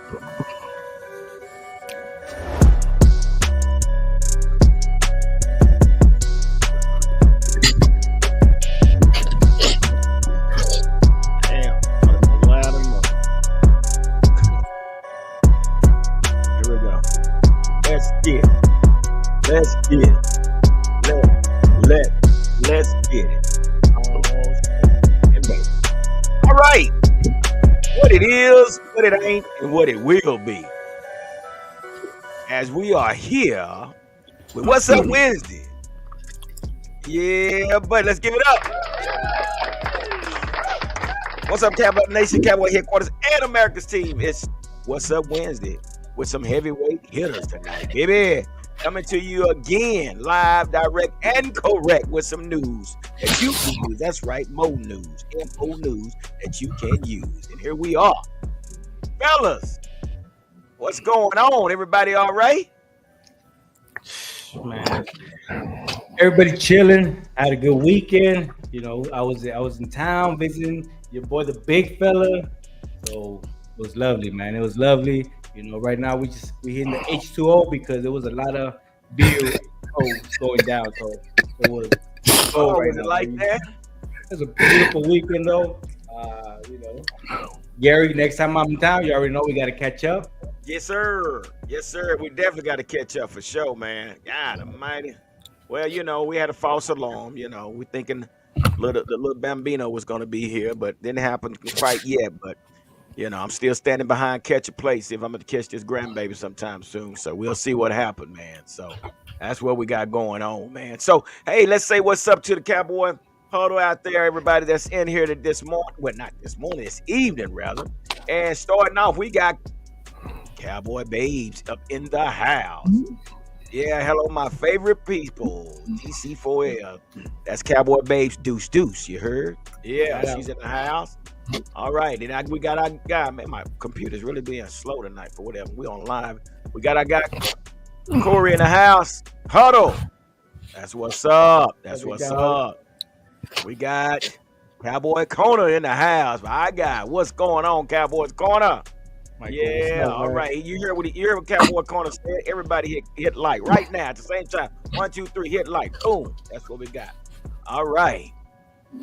Damn, I'm loud enough. Here we go. Let's get it. Let's get it. Let's get it. All right. What it is, what it ain't, and what it will be. As we are here with What's Up Wednesday. Yeah, but let's give it up. What's up, Cowboy Nation, Cowboy Headquarters, and America's team? It's What's Up Wednesday with some heavyweight hitters tonight, baby. Coming to you again, live, direct, and correct with some news that you can use. That's right, Mo News, M-O News that you can use. And here we are. Fellas, what's going on? Everybody all right? Man, everybody chilling. Had a good weekend. You know, I was in town visiting your boy, the big fella. So it was lovely, man. It was lovely. You know, right now we hitting the H2O because there was a lot of beer going down. So it was right was it like that? It was a beautiful weekend though. You know, Gary, next time I'm in town, you already know we got to catch up. Yes, sir. Yes, sir. We definitely got to catch up for sure, man. God almighty. Well, you know, we had a false alarm. You know, we thinking the little Bambino was going to be here, but didn't happen quite yet. But you know, I'm still standing behind catch a place if I'm going to catch this grandbaby sometime soon. So we'll see what happened, man. So that's what we got going on, man. So, hey, let's say what's up to the Cowboy huddle out there, everybody that's in here this morning. Well, not this morning, this evening, rather. And starting off, we got Cowboy Babes up in the house. Yeah, hello, my favorite people, DC4L. That's Cowboy Babes Deuce Deuce, you heard? Yeah, she's in the house. All right, and we got our guy, man. My computer's really being slow tonight for whatever. We on live. We got our guy Corey in the house. Huddle. That's what's up. That's what's up. We got Cowboy Corner in the house. My guy, what's going on, Cowboys Corner? Yeah, all right. You hear what Cowboy Corner said? Everybody hit like right now at the same time. 1, 2, 3, hit like. Boom. That's what we got. All right.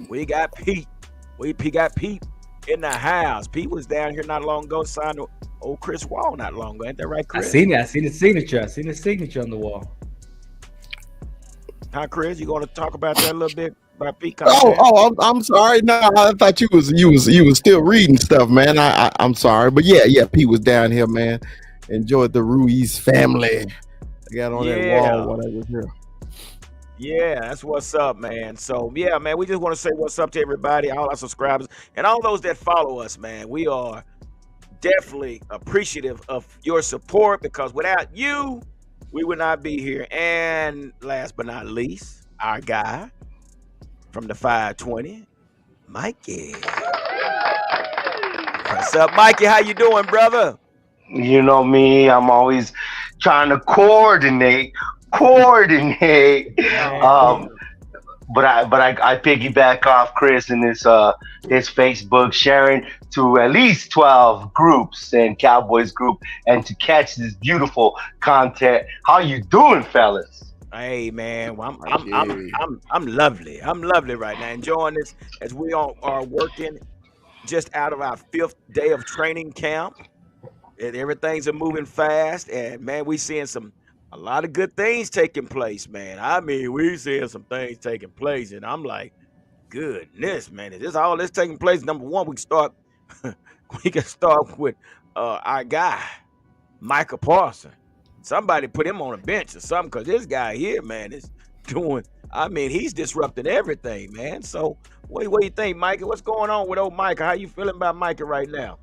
We got Pete. We got Pete in the house. Pete was down here not long ago, signed to old Chris Wall not long ago. Ain't that right, Chris? I seen the signature. I seen the signature on the wall. Huh, Chris? You going to talk about that a little bit about Pete? I'm sorry. No, I thought you was still reading stuff, man. I'm sorry, but yeah. Pete was down here, man. Enjoyed the Ruiz family. I got on that wall while I was here. Yeah, that's what's up, man. So, yeah, man, we just want to say what's up to everybody, all our subscribers, and all those that follow us, man. We are definitely appreciative of your support because without you, we would not be here. And last but not least, our guy from the 520, Mikey. What's up, Mikey? How you doing, brother? You know me, I'm always trying to coordinate. But I piggyback off Chris and his Facebook sharing to at least 12 groups and Cowboys group and to catch this beautiful content. How you doing, fellas? Hey man, well, I'm lovely. I'm lovely right now, enjoying this as we all are working just out of our 5th day of training camp. And everything's moving fast, and man, we seeing a lot of good things taking place, man. I mean, we seeing some things taking place, and I'm like, goodness, man, is this all this taking place? Number one, we can start with our guy, Micah Parson. Somebody put him on a bench or something, because this guy here, man, is doing. I mean, he's disrupting everything, man. So, what do you think, Micah? What's going on with old Micah? How you feeling about Micah right now?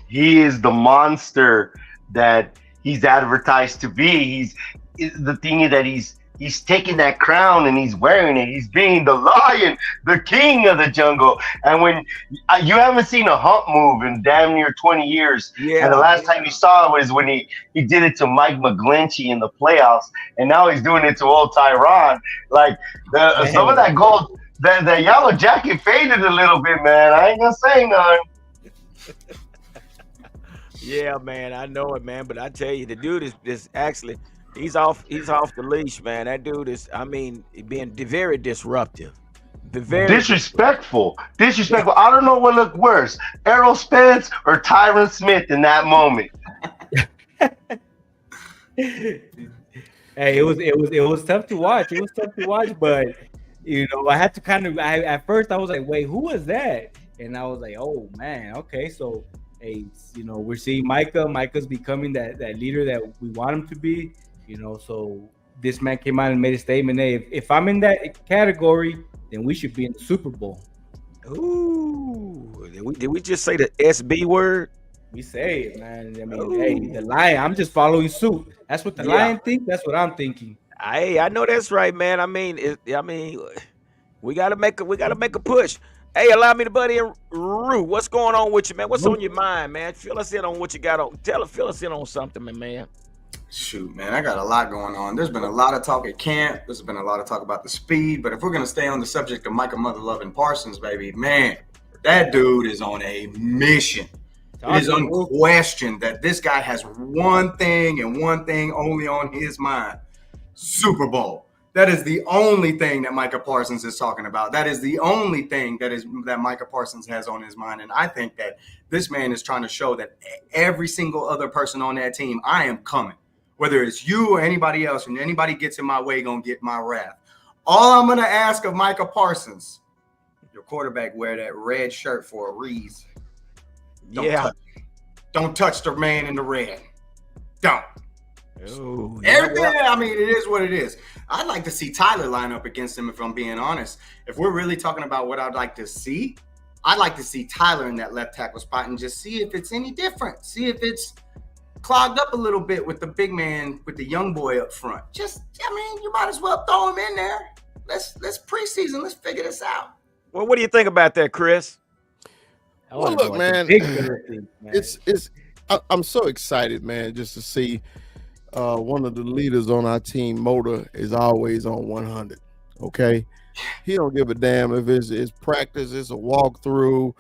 He is the monster that he's advertised to be. The thing is that he's taking that crown and he's wearing it. He's being the lion, the king of the jungle. And when you haven't seen a hump move in damn near 20 years, and the last time you saw it was when he did it to Mike McGlinchey in the playoffs, and now he's doing it to old Tyron. Like some of that gold, the yellow jacket faded a little bit, man. I ain't gonna say none. Yeah, man, I know it, man. But I tell you, the dude is actually he's off the leash, man. That dude is, I mean, being very disruptive, very disruptive. Disrespectful. I don't know what looked worse, Errol Spence or Tyron Smith in that moment. Hey, it was tough to watch. It was tough to watch, but I had to kind of. At first I was like, wait, who was that? And I was like, oh man, okay, so hey, we're seeing Micah. Micah's becoming that leader that we want him to be. So this man came out and made a statement. Hey, if I'm in that category, then we should be in the Super Bowl. Ooh, did we just say the SB word? We say it, man. I mean, hey, the Ooh, lion. I'm just following suit. That's what the yeah. lion thinks. That's what I'm thinking. I know that's right, man. I mean, we gotta make a push. Hey, allow me to buddy and Rue. What's going on with you, man? What's on your mind, man? Fill us in on what you got on. Fill us in on something, man. Shoot, man, I got a lot going on. There's been a lot of talk at camp. There's been a lot of talk about the speed. But if we're going to stay on the subject of Micah Mother Loving Parsons, baby, man, that dude is on a mission. It is unquestioned that this guy has one thing and one thing only on his mind: Super Bowl. That is the only thing that Micah Parsons is talking about. That is the only thing that Micah Parsons has on his mind. And I think that this man is trying to show that every single other person on that team, I am coming. Whether it's you or anybody else, and anybody gets in my way, gonna get my wrath. All I'm gonna ask of Micah Parsons, your quarterback, wear that red shirt for a reason. Yeah. Don't touch the man in the red. Don't. Ooh, Everything. I mean, it is what it is. I'd like to see Tyler line up against him, if I'm being honest. If we're really talking about what I'd like to see, I'd like to see Tyler in that left tackle spot and just see if it's any different. See if it's clogged up a little bit with the big man, with the young boy up front. You might as well throw him in there. Let's preseason. Let's figure this out. Well, what do you think about that, Chris? Well, look, man, I'm so excited, man, just to see one of the leaders on our team. Motor is always on 100. Okay, he don't give a damn if it's practice, it's a walkthrough.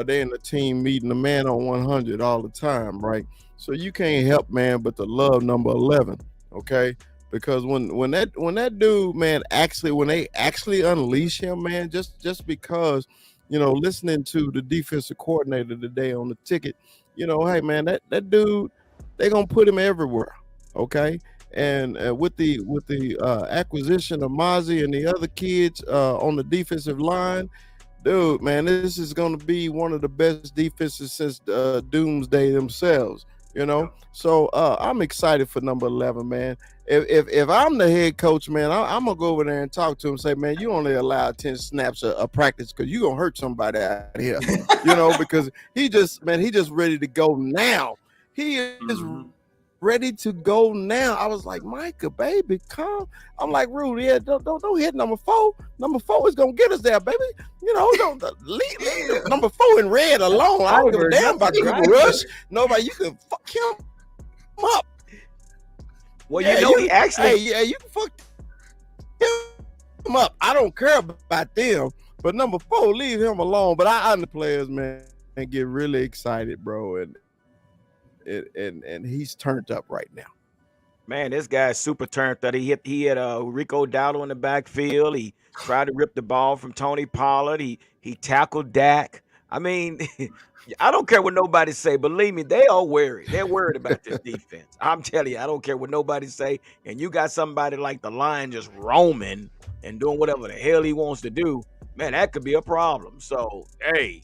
They in the team meeting, the man on 100 all the time, right? So you can't help, man, but to love number 11, okay? Because when that dude, man, when they actually unleash him, man, just because, listening to the defensive coordinator today on the ticket, hey, man, that dude, they gonna put him everywhere, okay? And with the acquisition of Mozzie and the other kids on the defensive line, dude, man, this is going to be one of the best defenses since Doomsday themselves. So I'm excited for number 11, man. If I'm the head coach, man, I'm gonna go over there and talk to him and say, man, you only allow 10 snaps of practice because you're gonna hurt somebody out here. Because he just ready to go now. He is ready to go now. I was like, Micah, baby, come. I'm like, Rudy, yeah, don't hit number 4. Number 4 is gonna get us there, baby. Don't leave number 4 in red alone. I don't give a damn about Cooper Rush. Nobody, you can fuck him up. Well, he actually. You can fuck him up. I don't care about them. But number 4, leave him alone. But I the players, man, and get really excited, bro. And he's turned up right now. Man, this guy's super turned up. He had Rico Dowdle in the backfield. He tried to rip the ball from Tony Pollard. He tackled Dak. I mean, I don't care what nobody say. Believe me, they are worried. They're worried about this defense. I'm telling you, I don't care what nobody say. And you got somebody like the Lion just roaming and doing whatever the hell he wants to do. Man, that could be a problem. So, hey,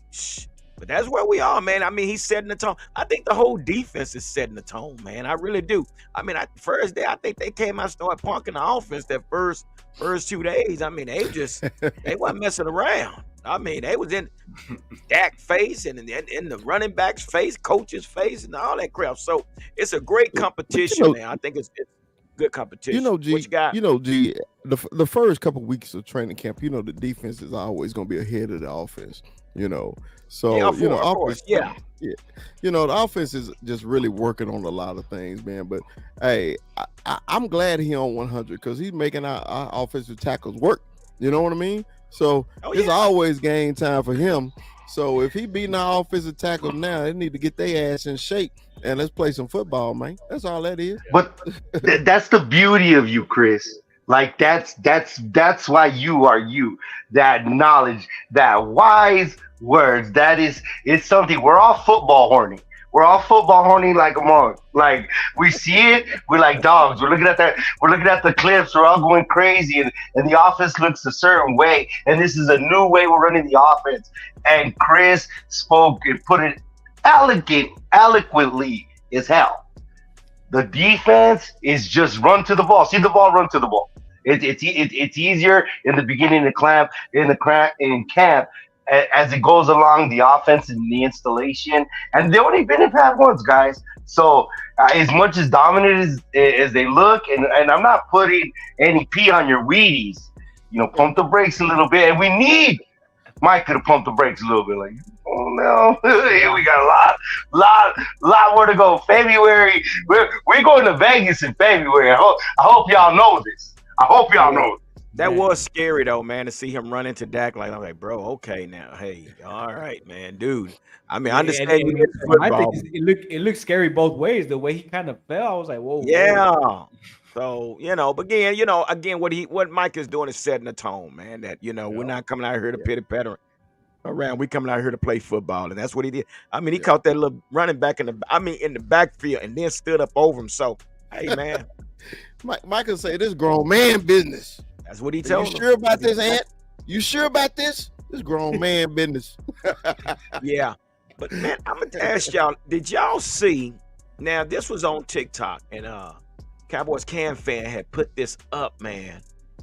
but that's where we are, man. I mean, he's setting the tone. I think the whole defense is setting the tone, man. I really do. I mean, first day, I think they came out and started punking the offense that first 2 days. I mean, they wasn't messing around. I mean, they was in Dak face and in the running back's face, coach's face, and all that crap. So it's a great competition, man. I think it's good competition. G, what you got? G, the first couple of weeks of training camp, the defense is always going to be ahead of the offense. So yeah, of course. Yeah. The offense is just really working on a lot of things, man. But hey, I'm glad he on 100 because he's making our offensive tackles work. You know what I mean? So it's always game time for him. So if he beating our offensive tackles now, they need to get their ass in shape and let's play some football, man. That's all that is. But that's the beauty of you, Chris. Like that's why you are you. That knowledge, that wise words. That is it's something. We're all football horny. We're all football horny like a monk. Like we see it, we're like dogs. We're looking at that. We're looking at the clips. We're all going crazy, and the offense looks a certain way. And this is a new way we're running the offense. And Chris spoke and put it eloquently as hell. The defense is just run to the ball. See the ball, run to the ball. It's easier in the beginning of clamp in camp as it goes along the offense and the installation. And they only been in Pat once, guys. So as much as dominant as they look, and I'm not putting any pee on your Wheaties, pump the brakes a little bit. And we need Mike to pump the brakes a little bit. Like, oh no, we got a lot more to go. February, we're going to Vegas in February. I hope y'all know this. I hope y'all know. That was scary though, man, to see him run into Dak. Like I'm like, bro, okay now, hey, all right, man, dude. I mean, I understand you football. It looked scary both ways. The way he kind of fell, I was like, whoa. Yeah. Whoa. So but again, what Mike is doing is setting the tone, man. That we're not coming out here to pitter patter around. We coming out here to play football, and that's what he did. I mean, he caught that little running back in the backfield, and then stood up over him. So, hey, man, Michael say this grown man business. That's what he told him. You sure about this, Ant? You sure about this? This grown man business. Yeah, but man, I'm gonna ask y'all. Did y'all see? Now this was on TikTok, and Cowboys Can fan had put this up, man,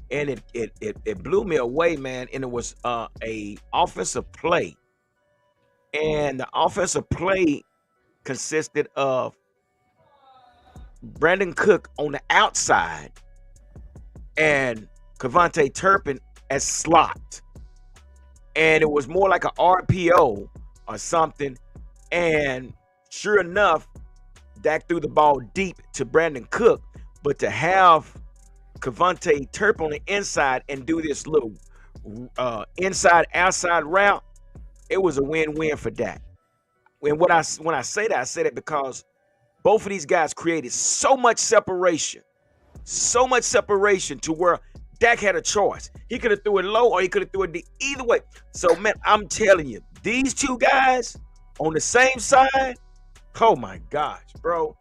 and it blew me away, man. And it was a offensive play, and the offensive play consisted of Brandon Cook on the outside and Cavante Turpin as slot, and it was more like a RPO or something. And sure enough, Dak threw the ball deep to Brandon Cook, but to have Cavante Turpin on the inside and do this little inside-outside route, it was a win-win for Dak. And when I say that, I say that because both of these guys created so much separation to where Dak had a choice. He could have threw it low or he could have threw it deep. Either way. So, man, I'm telling you, these two guys on the same side, oh my gosh, bro.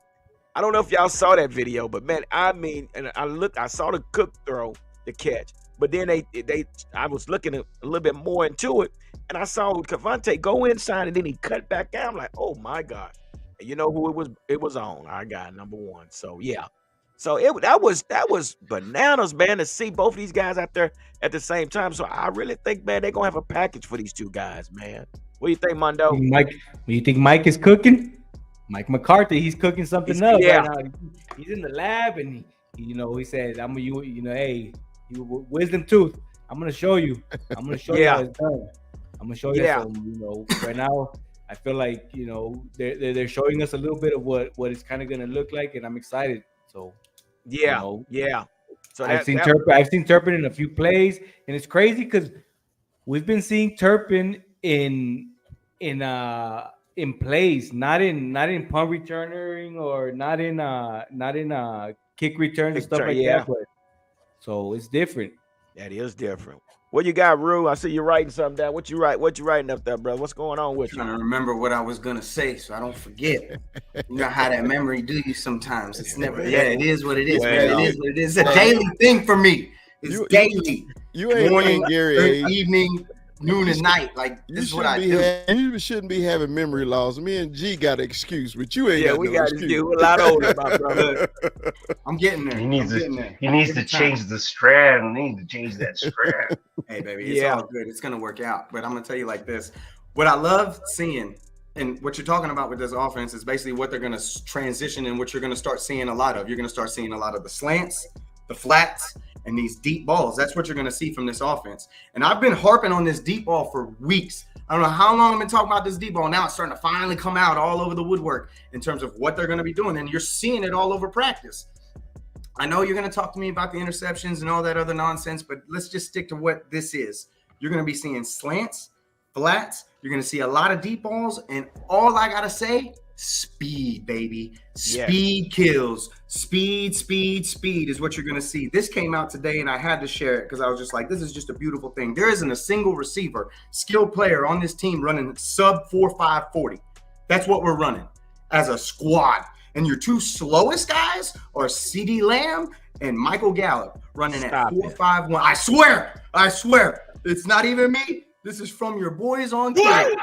I don't know if y'all saw that video, but man, I mean, and I saw the Cook throw, the catch, but then I was looking a little bit more into it, and I saw Cavante go inside and then he cut back out. I'm like, oh my gosh. And you know who it was on? Our guy, number one. So yeah. So that was bananas, man, to see both of these guys out there at the same time. So I really think, man, they're gonna have a package for these two guys, man. What do you think, Mondo? Mike, you think Mike is cooking? Mike McCarthy, he's cooking something up right now. He's in the lab, and he said, "I'm gonna, hey, you wisdom tooth. I'm gonna show you. I'm gonna show you how it's done. I'm gonna show you." So, right now, I feel like they're showing us a little bit of what it's kind of gonna look like, and I'm excited. So. Yeah. So I've seen Turpin in a few plays, and it's crazy because we've been seeing Turpin in plays, not in punt returning or not in kick returns and stuff like that. But, so it's different. That is different. What you got, Rue? I see you writing something down. What you writing up there, bro? What's going on with you? I'm trying to remember what I was gonna say so I don't forget. You know how that memory do you sometimes. It's never. Yeah, it is what it is, man. It is what it is. It's a daily thing for me. It's daily. You ain't morning, Gary, evening, noon, and night. Like this is what I do. You shouldn't be having memory loss. Me and G got an excuse, but you ain't. Yeah, we got excuse. We're a lot older, my brother. I'm getting there. He needs to change the strand. He needs to change that strand. Hey, baby, it's all good. It's gonna work out. But I'm gonna tell you like this: what I love seeing, and what you're talking about with this offense is basically what they're gonna transition and what you're gonna start seeing a lot of. You're gonna start seeing a lot of the slants, the flats, and these deep balls. That's what you're going to see from this offense. And I've been harping on this deep ball for weeks. I don't know how long I've been talking about this deep ball. Now it's starting to finally come out all over the woodwork in terms of what they're going to be doing. And you're seeing it all over practice. I know you're going to talk to me about the interceptions and all that other nonsense, but let's just stick to what this is. You're going to be seeing slants, flats, You're going to see a lot of deep balls. And all I got to say, speed, baby. Speed kills. Speed is what you're going to see. This came out today, and I had to share it because I was just like, this is just a beautiful thing. There isn't a single receiver, skilled player on this team running sub 4.540. That's what we're running as a squad. And your two slowest guys are CeeDee Lamb and Michael Gallup running at 4.51. I swear, it's not even me. This is from your boys on Twitter.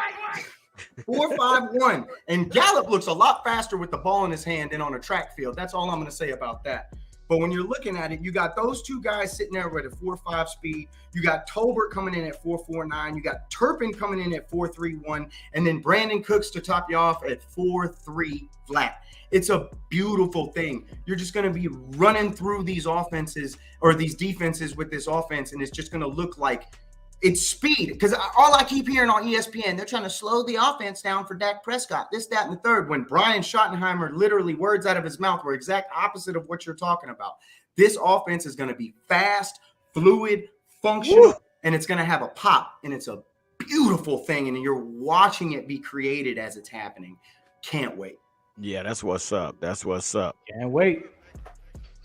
4.51. And Gallup looks a lot faster with the ball in his hand than on a track field. That's all I'm going to say about that. But when you're looking at it, you got those two guys sitting there with a 4.5 speed. You got Tolbert coming in at 4.49. You got Turpin coming in at 4.31. And then Brandon Cooks to top you off at 4.3 flat. It's a beautiful thing. You're just going to be running through these offenses or these defenses with this offense, and it's just going to look like it's speed. Because all I keep hearing on ESPN, they're trying to slow the offense down for Dak Prescott, this, that, and the third, when Brian Schottenheimer, literally words out of his mouth were exact opposite of what you're talking about. This offense is going to be fast, fluid, functional, and it's going to have a pop, and it's a beautiful thing, and you're watching it be created as it's happening. Can't wait. Yeah, that's what's up. That's what's up. Can't wait.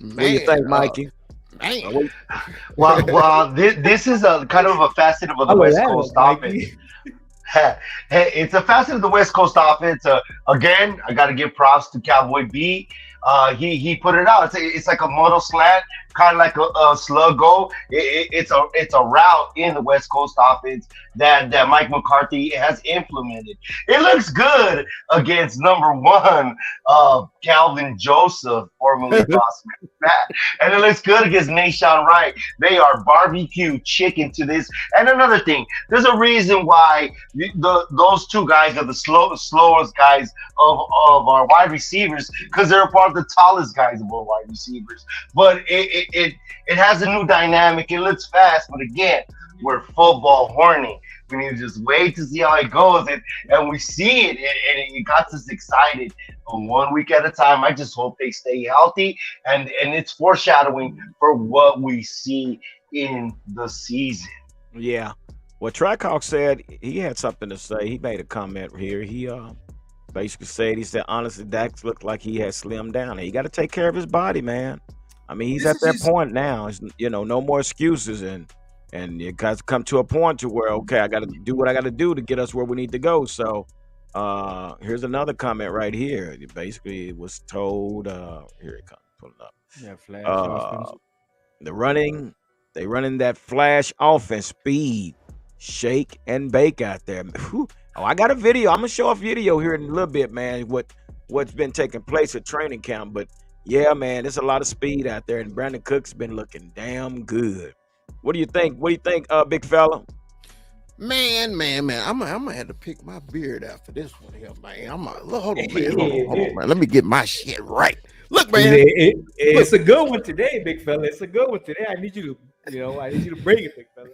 What do you think, Mikey? Well, this is a kind of a facet of the West Coast offense. It's a facet of the West Coast offense. Again, I got to give props to Cowboy B. He put it out. It's like a model slant, kind of like a slug go. It's a route in the West Coast offense that Mike McCarthy has implemented. It looks good against number one Calvin Joseph, formerly Boss Matt, and it looks good against Nashawn Wright. They are barbecue chicken to this. And another thing, there's a reason why those two guys are the slowest guys of our wide receivers, because they're a part of the tallest guys of our wide receivers. But it has a new dynamic. It looks fast, but again, we're football horny. We need to just wait to see how it goes, and we see it, and it got us excited. 1 week at a time. I just hope they stay healthy, and it's foreshadowing for what we see in the season. Yeah. Well, Trackhawk said he had something to say. He made a comment here. He basically said, honestly, Dax looked like he had slimmed down. He got to take care of his body, man. I mean, he's at that point now. It's, no more excuses, and you guys come to a point to where, okay, I got to do what I got to do to get us where we need to go. So here's another comment right here. It basically was told, here it comes, pull it up. Yeah, flash offense. They running that flash offense, speed, shake and bake out there. Whew. Oh, I got a video. I'm gonna show a video here in a little bit, man. What's been taking place at training camp, but yeah, man, there's a lot of speed out there, and Brandon Cook's been looking damn good. What do you think? What do you think, big fella? Man, I'm gonna have to pick my beard out for this one here, man. Hold on, man. Let me get my shit right. Look, man, it's a good one today, big fella. It's a good one today. I need you to bring it, big fella.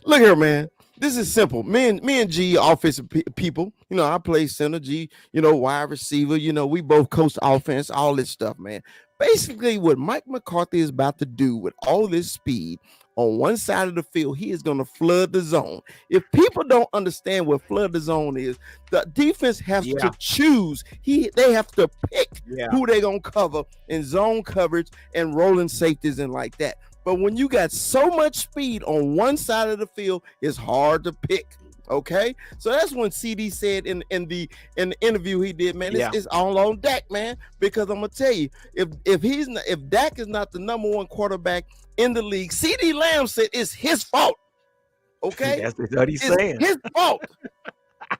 Look here, man. This is simple. Me and G, offensive people. I play center. G, wide receiver. We both coach offense. All this stuff, man. Basically, what Mike McCarthy is about to do with all this speed on one side of the field, he is going to flood the zone. If people don't understand what flood the zone is, the defense has to choose. They have to pick who they're going to cover in zone coverage and rolling safeties and like that. But when you got so much speed on one side of the field, it's hard to pick. Okay, so that's when CD said in the interview he did, man, it's all on Dak, man. Because I'm gonna tell you, if Dak is not the number one quarterback in the league, CeeDee Lamb said it's his fault. Okay, that's what he's saying. His fault.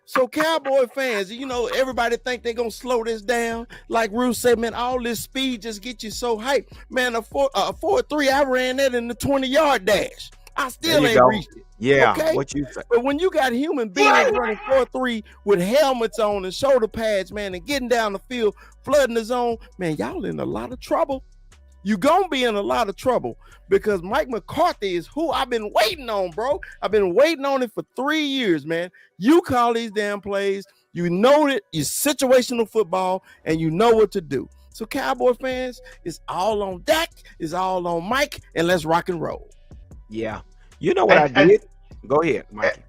So Cowboy fans, everybody think they're gonna slow this down. Like Ruth said, man, all this speed just get you so hyped. Man, a 4.3, I ran that in the 20-yard dash. I still ain't reached it. Yeah, okay? What you say? But when you got human beings running 4.3 with helmets on and shoulder pads, man, and getting down the field, flooding the zone, man, y'all in a lot of trouble. You gonna be in a lot of trouble because Mike McCarthy is who I've been waiting on, bro. I've been waiting on it for 3 years, man. You call these damn plays. You know that it's situational football, and you know what to do. So Cowboy fans, it's all on Dak, it's all on Mike, and let's rock and roll. Yeah. You know what I did? Go ahead, Mike.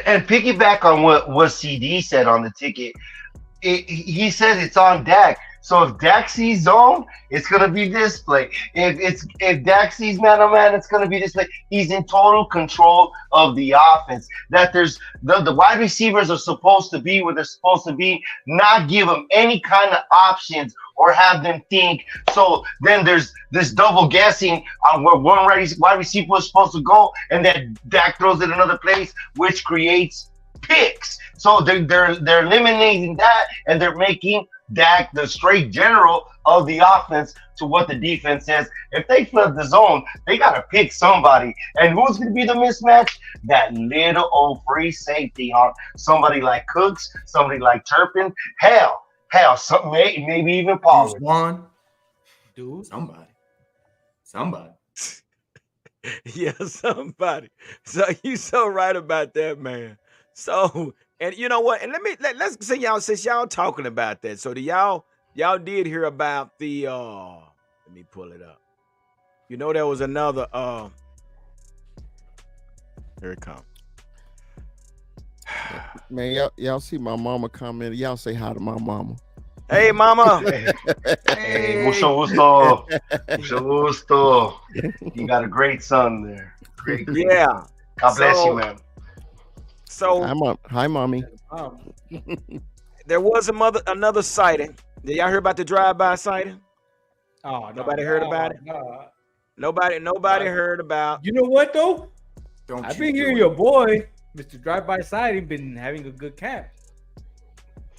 And piggyback on what CD said on the ticket. He says it's on Dak. So if Dak sees zone, it's gonna be this play. If Dak sees man on man, it's gonna be this play. He's in total control of the offense. That there's the wide receivers are supposed to be where they're supposed to be, not give them any kind of options or have them think. So then there's this double guessing on where one wide receiver is supposed to go, and then Dak throws it another place, which creates picks. So they're eliminating that, and they're making Dak the straight general of the offense to what the defense says. If they flip the zone, they got to pick somebody. And who's going to be the mismatch? That little old free safety on somebody like Cooks, somebody like Turpin. Hell, maybe even Pollard. One, Dude. somebody. Yeah, somebody. So you so right about that, man. So, and you know what? And let's say y'all, since y'all talking about that. So y'all did hear about the let me pull it up. You know, there was another here it comes. Man, y'all see my mama commented. Y'all say hi to my mama. Hey mama. Hey, mucho gusto. Mucho gusto. You got a great son there. Great. Yeah. God bless So- you, man. So Hi, mommy. there was another sighting. Did y'all hear about the drive-by sighting? Oh, Nobody heard about it? No. Nobody heard about. You know what though? Don't I've you been do hearing it. your boy, Mr. Drive-By Sighting, been having a good camp.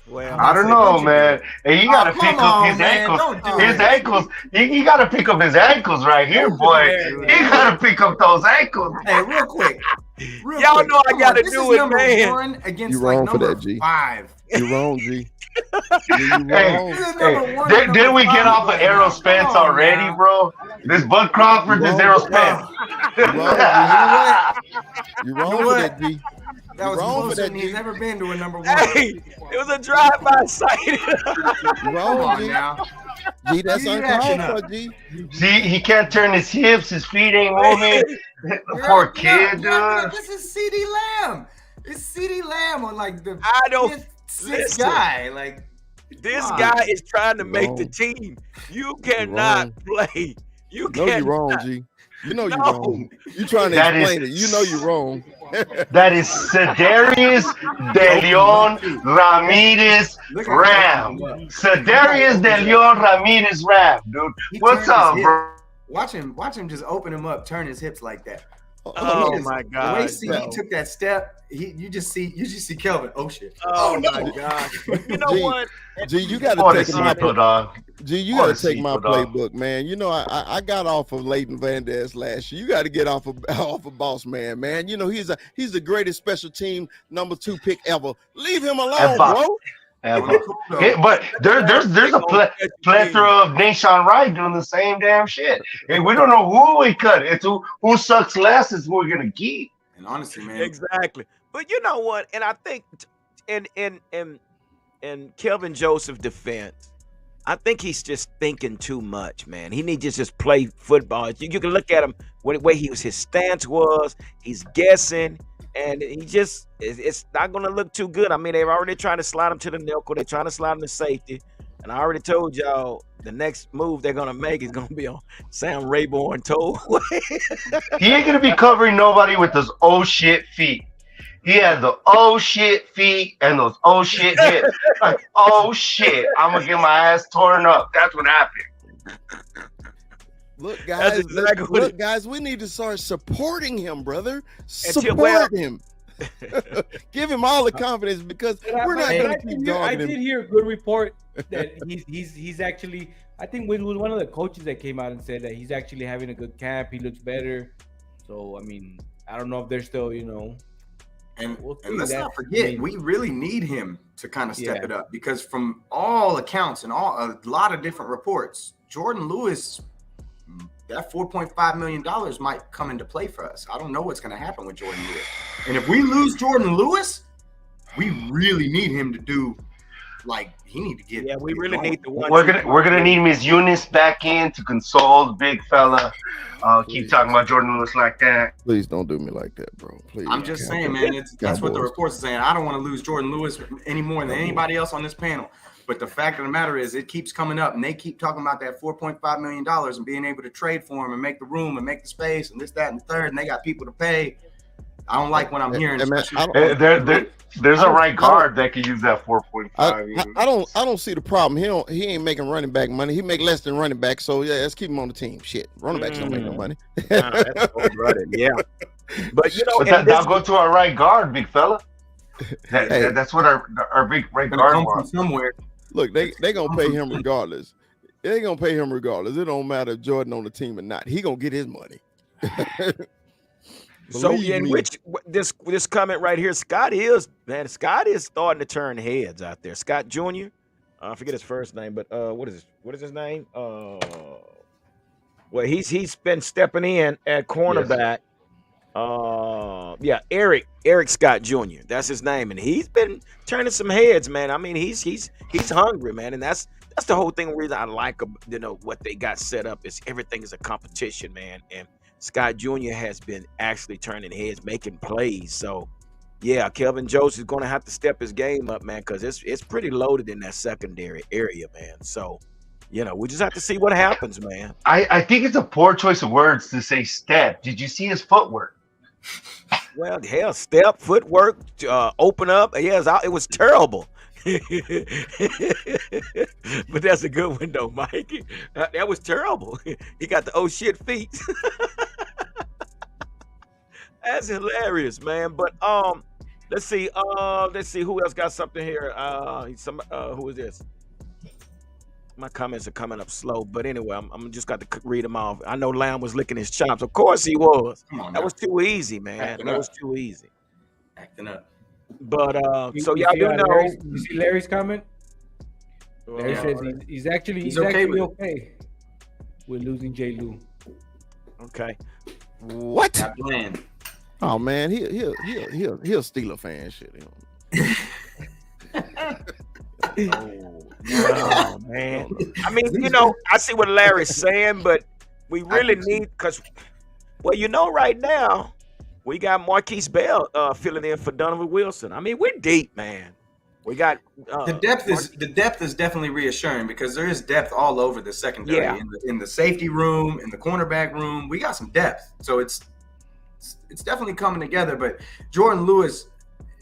Well, I don't know, man. Hey, you gotta Oh, pick come up on, his man. ankles. Don't do His it. ankles. You gotta pick up his ankles right here, boy. You gotta pick up those ankles. Hey, real quick. Y'all quick. know I Come gotta this do is it, number man. 1 against You like wrong for number that, G. 5. You're wrong, G. You Hey, wrong. This is hey, number 1 did, and did number we get 5 off of right Errol now. Spence Come on already, now. bro? This Bud Crawford, this wrong. Errol Spence. You wrong, G. You know what? You're You wrong know for what? that, G. That You was wrong for closer that, than he's G. ever been to a number 1. Hey, it was a drive-by sighting. You Come wrong, on G. now. G, that's You're uncalled acting for, up. G. See, he can't turn his hips, his feet ain't moving. Poor kid, You're acting up. dude. This is CD Lamb. It's CD Lamb on like the I don't 5th, 6th listen. guy. Like, This come on. guy is trying to make the Wrong. team. You cannot play. You No, you're can't. wrong, G. You know you're No. wrong. You trying to That explain is- it. You know you're wrong. That is Cedarius De Leon Ramirez Look at Ram. him. Cedarius De Leon Ramirez Ram, dude. He What's turned his up, hip. bro? Watch him just open him up, turn his hips like that. Oh He just- my The way God. CD no. took that step, you just see Kelvin. Oh shit. Oh no. my God. You know G, what? G, you got to take my Pobrecito, dog. G, you got to take Pobrecito, my dog. playbook, man. You know, I got off of Leighton Van Der Esch last year. You got to get off of Boss Man. You know, he's the greatest special team number 2 pick ever. Leave him alone, Ever. bro. Ever. Cool, though. Yeah, but there's a plethora of Nation Wright doing the same damn shit. And we don't know who we cut. It's who sucks less is who we're gonna keep. And honestly, man, Exactly. But you know what? And I think in Kelvin Joseph defense, I think he's just thinking too much, man. He needs to just play football. You can look at him the way his stance was. He's guessing, and it's not going to look too good. I mean, they're already trying to slide him to the nickel. They're trying to slide him to safety. And I already told y'all the next move they're going to make is going to be on Sam Rayborn toe. He ain't gonna be covering nobody with those oh shit feet. He had the oh shit feet and those oh shit hips. Like, oh shit, I'm gonna get my ass torn up. That's what happened. Look, guys, exactly what look, guys, we need to start supporting him, brother. Until- Support him. Give him all the confidence because we're not But going I to keep did hear- I dogging did him. hear a good report that he's actually. I think it was one of the coaches that came out and said that he's actually having a good camp. He looks better. So I mean, I don't know if they're still, and We'll see let's that. not forget, I mean- we really need him to kind of step Yeah. it up because from all accounts and a lot of different reports, Jordan Lewis, that $4.5 million might come into play for us. I don't know what's going to happen with Jordan Lewis. And if we lose Jordan Lewis, we really need him to do like he need to get. Yeah, we get really going. need the one. We're gonna need Miss Eunice back in to console the big fella. Keep talking about Jordan Lewis like that. Please don't do me like that, bro. Please. I'm just saying, man. That's what the reports are saying. I don't want to lose Jordan Lewis any more than anybody else on this panel. But the fact of the matter is, it keeps coming up, and they keep talking about that $4.5 million and being able to trade for him and make the room and make the space and this, that, and the third, and they got people to pay. I don't like what I'm hearing. There's a right guard that could use that 4.5. I don't see the problem. He ain't making running back money. He make less than running back. So yeah, let's keep him on the team. Shit, running backs don't make no money. Yeah, but that'll go to our right guard, big fella. That's what our big right guard wants. Somewhere. Look, they gonna pay him regardless. They gonna pay him regardless. It don't matter if Jordan on the team or not. He gonna get his money. So in which this comment right here, Scott is starting to turn heads out there. Scott Jr. I forget his first name, but what is his name? Well, he's been stepping in at cornerback. Eric Scott Jr. That's his name, and he's been turning some heads, man. I mean, he's hungry, man, and that's the whole thing. Reason I like what they got set up is everything is a competition, man, and Scott Jr. has been actually turning heads, making plays. So, yeah, Kelvin Joseph is going to have to step his game up, man, because it's pretty loaded in that secondary area, man. So, we just have to see what happens, man. I think it's a poor choice of words to say step. Did you see his footwork? Well, hell, step, footwork, open up. Yes, it was terrible. But that's a good one, though, Mike. That was terrible. He got the oh shit feet. That's hilarious, man. But let's see who else got something here. Who is this? My comments are coming up slow, but anyway, I'm just got to read them off. I know Lamb was licking his chops. Of course he was. That was too easy, man. That was too easy. Acting up. But so y'all do know. You see Larry's comment? Larry says he's actually okay with losing J. Lou. Okay. What? That plan. Oh man, he'll Steeler fan shit. Oh man. I mean, I see what Larry's saying, but we really need right now we got Marquise Bell filling in for Donovan Wilson. I mean, we're deep, man. We got the depth is definitely reassuring because there is depth all over the secondary. Yeah. In the safety room, in the cornerback room, we got some depth. So it's definitely coming together. But Jordan Lewis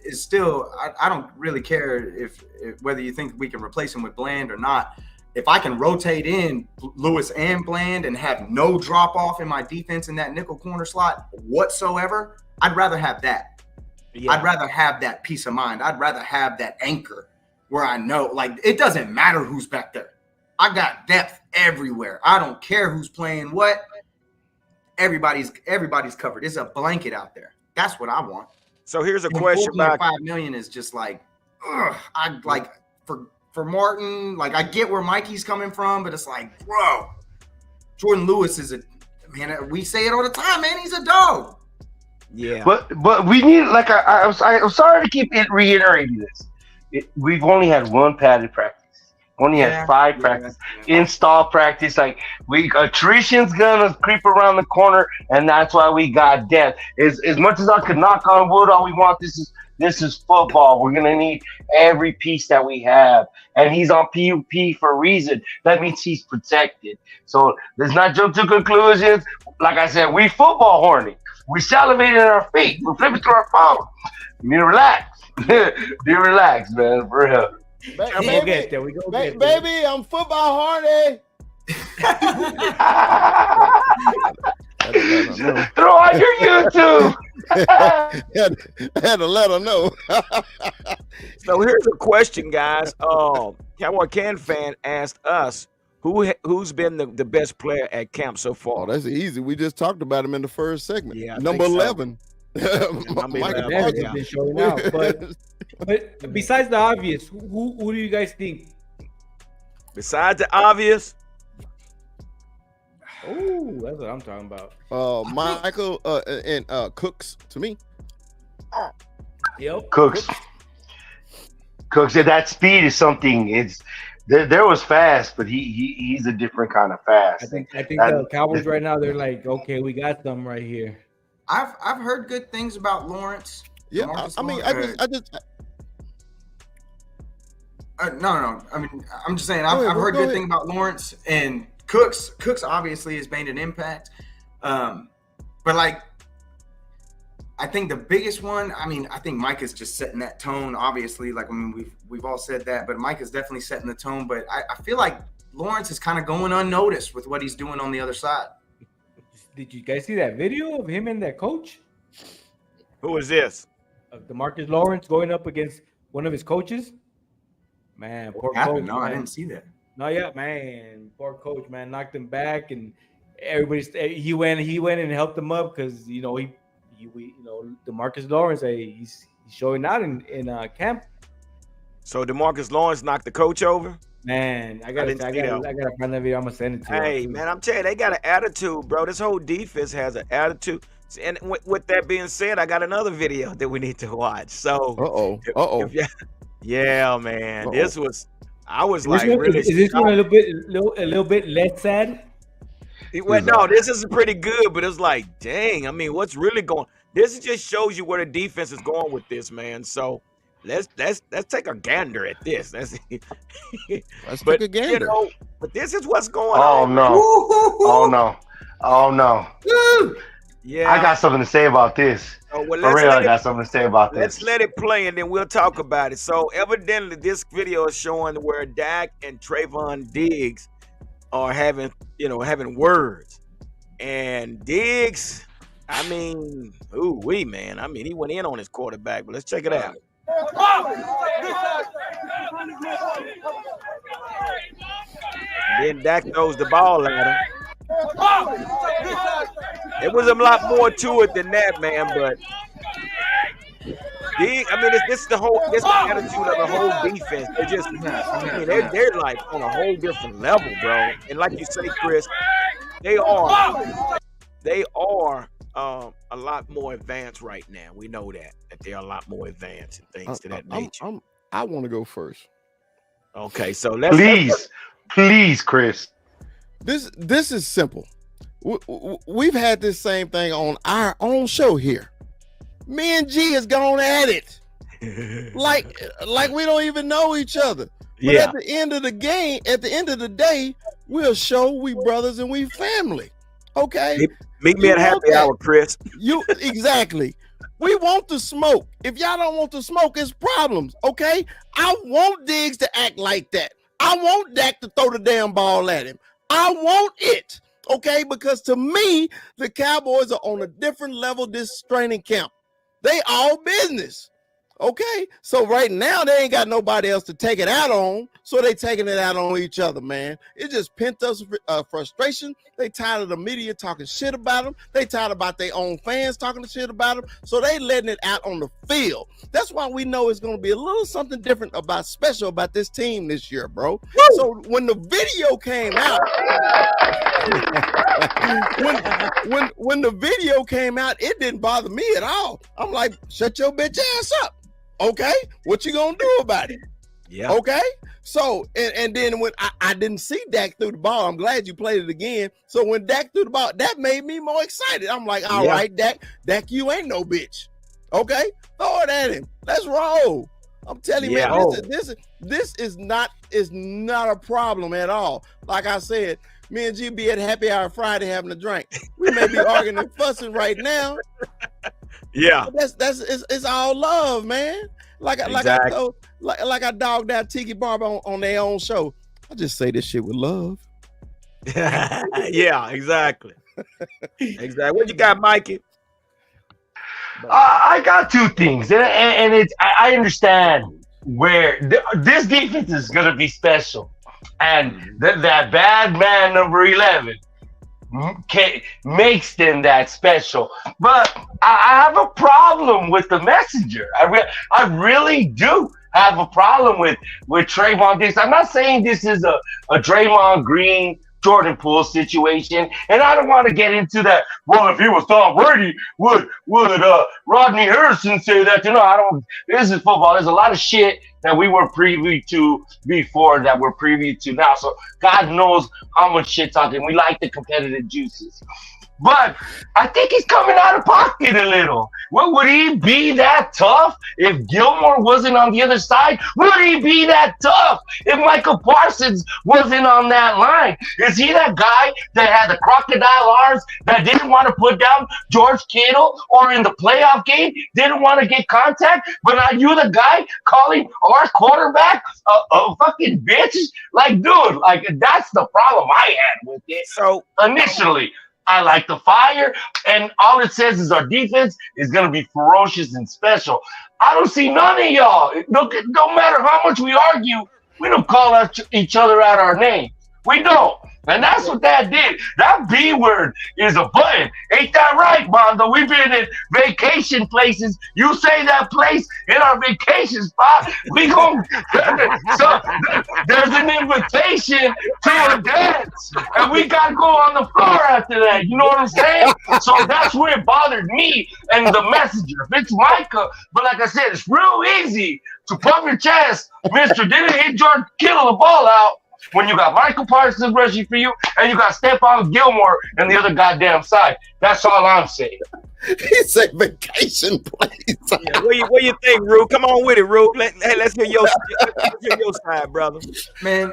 is still. I don't really care if whether you think we can replace him with Bland or not. If I can rotate in Lewis and Bland and have no drop off in my defense in that nickel corner slot whatsoever, I'd rather have that. Yeah. I'd rather have that peace of mind. I'd rather have that anchor where I know, like, it doesn't matter who's back there. I got depth everywhere. I don't care who's playing what. Everybody's covered. It's a blanket out there. That's what I want. So here's a question about $5 million is just like, I like for Martin, like I get where Mikey's coming from, but it's like, bro, Jordan Lewis is man. We say it all the time, man. He's a dog. Yeah, but we need like I'm sorry to keep reiterating this. We've only had one padded practice. Only had 5 practice. Install practice. Like attrition's gonna creep around the corner, and that's why we got depth. As much as I could knock on wood, all we want this is football. We're gonna need every piece that we have, and he's on PUP for a reason. That means he's protected. So let's not jump to conclusions. Like I said, we football horny. We salivating our feet. We're flipping through our phone. You need to relax. Be relaxed, man. For real. Baby, I'm football horny. Throw on your YouTube. I had to let her know. So here's a question, guys. Cowboy Can fan asked us who's been the best player at camp so far. Oh, that's easy. We just talked about him in the first segment. Yeah, number 11. Michael has been showing out. But besides the obvious, who do you guys think? Besides the obvious? Oh, that's what I'm talking about. Michael and Cooks to me. Yep. Cooks Cook said that speed is something. It's there was fast, but he's a different kind of fast. I think That, the Cowboys right now they're like, okay, we got them right here. I've heard good things about Lawrence. Yeah, DeMarcus I mean, Lawrence. No. I mean, I'm just saying. I've heard good thing about Lawrence and Cooks. Cooks obviously has made an impact, but like, I think the biggest one. I mean, I think Mike is just setting that tone. Obviously, like I mean, we've all said that, but Mike is definitely setting the tone. But I feel like Lawrence is kind of going unnoticed with what he's doing on the other side. Did you guys see that video of him and that coach? Who is this? Of DeMarcus Lawrence going up against one of his coaches? Man, poor coach. No, man. I didn't see that. No, yeah, man, poor coach, man, knocked him back, and he went and helped him up because he DeMarcus Lawrence, he's showing out in camp. So DeMarcus Lawrence knocked the coach over. Man, I gotta find that video. I'm gonna send it to you. Hey, man, I'm telling you, they got an attitude, bro. This whole defense has an attitude. And with that being said, I got another video that we need to watch. So, yeah, man, this was. I was like, really. Is this one a little bit less sad? Well, no, this is pretty good, but it's like, dang. I mean, what's really going? This just shows you where the defense is going with this, man. So. Let's take a gander at this. Let's take a gander. But this is what's going on. Oh no. Yeah. I got something to say about this. For real, I got something to say about this. Let's let it play and then we'll talk about it. So evidently this video is showing where Dak and Trayvon Diggs are having words. And Diggs, I mean, man. I mean, he went in on his quarterback, but let's check it out. And then Dak throws the ball at him. It was a lot more to it than that, man. But this is the attitude of the whole defense. They're just, they're like on a whole different level, bro. And like you say, Chris, they are a lot more advanced right now. We know that they're a lot more advanced and things to that nature. I want to go first. Okay, so please, Chris. This is simple. We've had this same thing on our own show here. Me and G has gone at it, like we don't even know each other. But at the end of the day, we'll show we brothers and we family. Okay. Meet me at happy hour, Chris. Exactly. We want the smoke. If y'all don't want the smoke, it's problems. Okay. I want Diggs to act like that. I want Dak to throw the damn ball at him. I want it. Okay. Because to me, the Cowboys are on a different level this training camp. They all business. Okay, so right now they ain't got nobody else to take it out on, so they taking it out on each other, man. It's just pent up frustration. They tired of the media talking shit about them. They tired about their own fans talking shit about them, so they letting it out on the field. That's why we know it's going to be a little something different special about this team this year, bro. Woo! So when the video came out, when the video came out, it didn't bother me at all. I'm like, shut your bitch ass up. Okay, what you gonna do about it? Yeah. Okay. So and then when I didn't see Dak threw the ball, I'm glad you played it again. So when Dak threw the ball, that made me more excited. I'm like, all right, Dak, you ain't no bitch. Okay, throw it at him. Let's roll. I'm telling you, man, this is not a problem at all. Like I said, me and G be at happy hour Friday having a drink. We may be arguing and fussing right now. Yeah, it's all love, man. Like I dogged out Tiki Barber on their own show. I just say this shit with love. Yeah, exactly. Exactly. What you got, Mikey? I got two things, and it's I understand where this defense is gonna be special, and that bad man number 11. Makes them that special, but I have a problem with the messenger. I really do have a problem with Trayvon Diggs. I'm not saying this is a Draymond Green, Jordan Poole situation, and I don't want to get into that. Well, if he was Tom Brady, would Rodney Harrison say that? I don't. This is football. There's a lot of shit that we were privy to before that we're privy to now. So God knows how much shit talking. We like the competitive juices. But I think he's coming out of pocket a little. Well, would he be that tough if Gilmore wasn't on the other side? Would he be that tough if Michael Parsons wasn't on that line? Is he that guy that had the crocodile arms that didn't want to put down George Kittle, or in the playoff game didn't want to get contact? But are you the guy calling our quarterback a fucking bitch? Like, dude, like that's the problem I had with it. So initially, I like the fire, and all it says is our defense is going to be ferocious and special. I don't see none of y'all. No matter how much we argue, we don't call each other out our names. We don't. And that's what that did. That B word is a button. Ain't that right, Mondo? We've been in vacation places. You say that place in our vacation spot, we gon' so there's an invitation to a dance, and we gotta go on the floor after that. You know what I'm saying? So that's where it bothered me and the messenger. If it's Micah, but like I said, it's real easy to pump your chest, Mister. Didn't hit George Kittle the ball out. When you got Michael Parsons rushing for you, and you got Stephon Gilmore and the other goddamn side. That's all I'm saying. He said vacation place. yeah, what you think, Rue? Come on with it, Rue. Let's hear your side, brother. Man,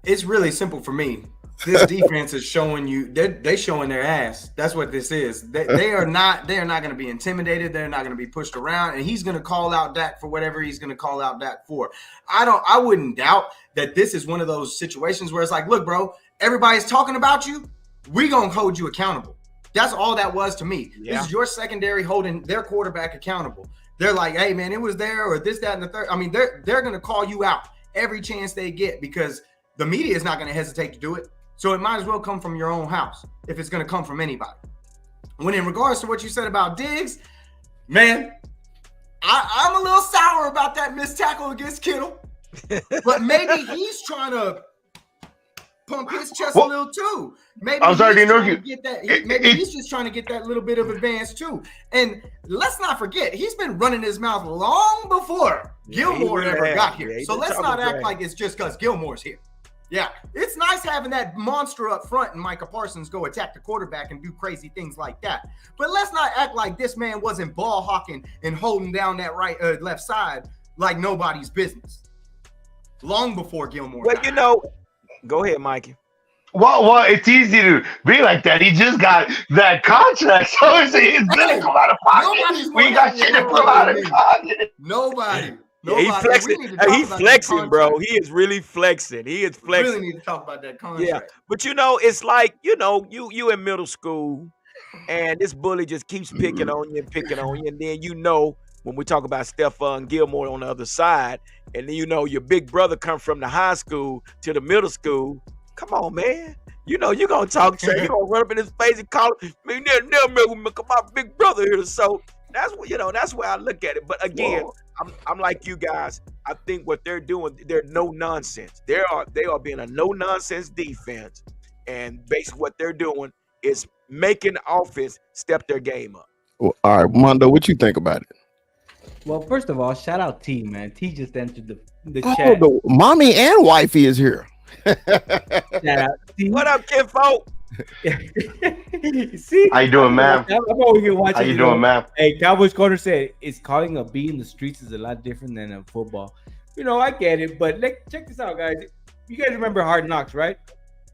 it's really simple for me. This defense is showing you they showing their ass. That's what this is. They are not going to be intimidated. They're not going to be pushed around, and he's going to call out Dak for whatever he's going to call out Dak for. I wouldn't doubt that this is one of those situations where it's like, look, bro, everybody's talking about you. We're going to hold you accountable. That's all that was to me. Yeah. This is your secondary holding their quarterback accountable. They're like, hey, man, it was there, or this, that, and the third. I mean, they're going to call you out every chance they get, because the media is not going to hesitate to do it. So it might as well come from your own house if it's going to come from anybody. When in regards to what you said about Diggs, man, I'm a little sour about that missed tackle against Kittle. But maybe he's trying to pump his chest a little too. Maybe I'm sorry to interrupt you. Maybe he's just trying to get that little bit of advance too. And let's not forget, he's been running his mouth long before Gilmore ever got here. So let's not act like it's just because Gilmore's here. Yeah, it's nice having that monster up front and Micah Parsons go attack the quarterback and do crazy things like that. But let's not act like this man wasn't ball hawking and holding down that left side like nobody's business. Long before Gilmore. Well, go ahead, Mikey. Well, it's easy to be like that. He just got that contract, so it's gonna come out of pocket. We got shit to pull out of pocket. Nobody. Yeah, he's flexing. He's flexing, bro. He is really flexing. He is flexing. We really need to talk about that contract. Yeah, but it's like you in middle school, and this bully just keeps picking on you, and then when we talk about Stephon Gilmore on the other side, and then your big brother come from the high school to the middle school. Come on, man. You're gonna talk trash. You're gonna run up in his face and call him, man, my big brother here. So that's what that's where I look at it. But again, I'm like you guys. I think what they're doing, they're no nonsense. They are being a no nonsense defense, and basically what they're doing is making the offense step their game up. Well, all right, Mondo, what you think about it? Well, first of all, shout out T, man. T just entered the chat. The mommy and wifey is here. Shout out T. What up, kinfolk? See, how you doing, ma'am? I'm always gonna watch. How you doing, ma'am? Hey, Cowboys Corner said it's calling a B in the streets is a lot different than in football. I get it, but check this out, guys. You guys remember Hard Knocks, right?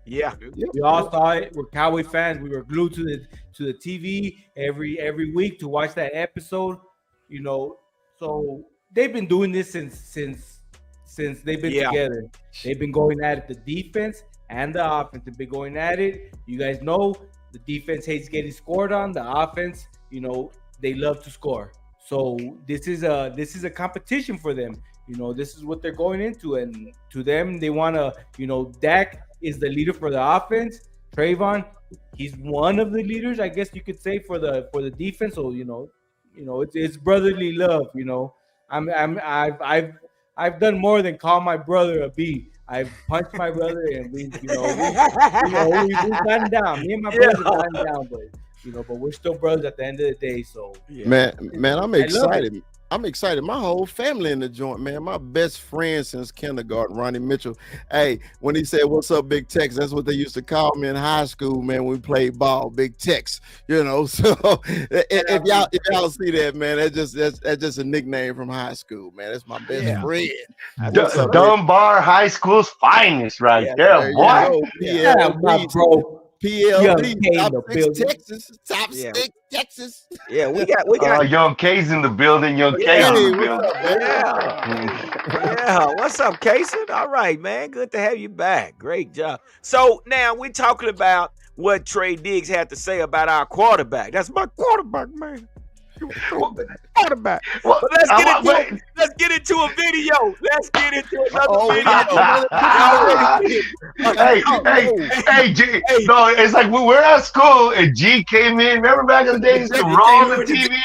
Yeah. We all saw it. We're Cowboy fans. We were glued to the TV every week to watch that episode. So they've been doing this since they've been together. They've been going at it. The defense and the offense have been going at it. You guys know the defense hates getting scored on. The offense, they love to score. So this is a competition for them. This is what they're going into, and to them, they want to. Dak is the leader for the offense. Trayvon, he's one of the leaders, I guess you could say, for the defense. So it's brotherly love. I've done more than call my brother a B. I punched my brother, and we've gotten down. Me and my brother have gotten down, but we're still brothers at the end of the day. So Man, I'm I love it. excited. I'm excited. My whole family in the joint, man. My best friend since kindergarten, Ronnie Mitchell. Hey, when he said, "What's up, Big Tex?" That's what they used to call me in high school, man. When we played ball, Big Tex. So if y'all see that, man, that's just a nickname from high school, man. That's my best friend. What's up, Big? Dunbar High School's finest, right there, There boy. you go. Yeah, my bro. Young PLD, K in top the 6 building. Texas, top 6 Texas. Yeah, we got Young K's in the building. Young K's in Hey, the what's building. up, man? Yeah. What's up, Casey? All right, man. Good to have you back. Great job. So now we're talking about what Trey Diggs had to say about our quarterback. That's my quarterback, man. Quarterback. Well, But let's get into a video. Let's get into another video. No, it's like we're at school and G came in. Remember back in the days to roll the TV?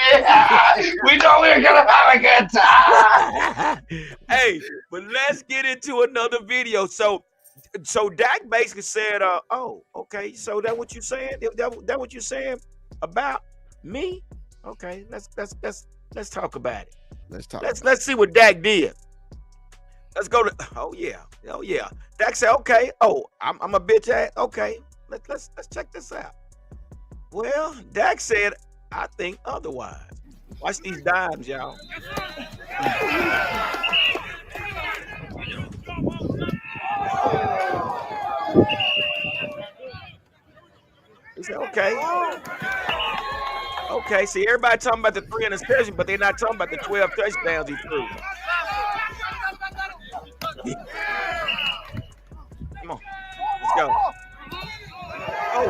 We know we're gonna have a good time. Hey, but let's get into another video. So Dak basically said, "Oh, okay. So that what you saying? That what you saying about me? Okay, let's talk about it. Let's see what Dak did. Let's go to oh yeah. Dak said, okay. Oh, I'm a bitch ass. Okay, let's check this out. Well, Dak said, I think otherwise. Watch these dimes, y'all. He said, okay. Okay, see, everybody talking about the 3 interceptions, but they're not talking about the 12 touchdowns he threw. Come on, let's go. Oh,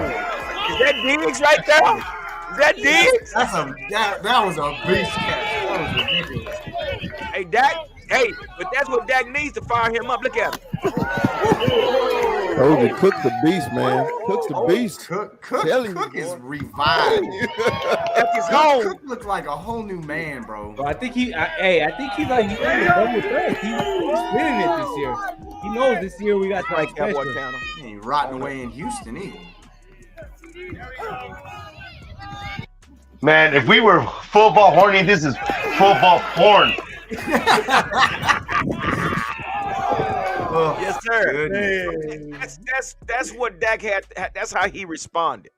is that Diggs right there? Is that Diggs? That was a beast catch. That was ridiculous. Hey, Dak. Hey, but that's what Dak needs to fire him up. Look at him. Oh, Cook's the beast, man. Cook's the beast. Cook is revived. Cook looked like a whole new man, bro. I think he's like he's on the double threat. He's winning it this year. He knows this year we got to like Cowboy counter. He ain't rotting away in Houston either. Man, if we were football horny, this is football porn. Yes, sir. That's what Dak had. That's how he responded.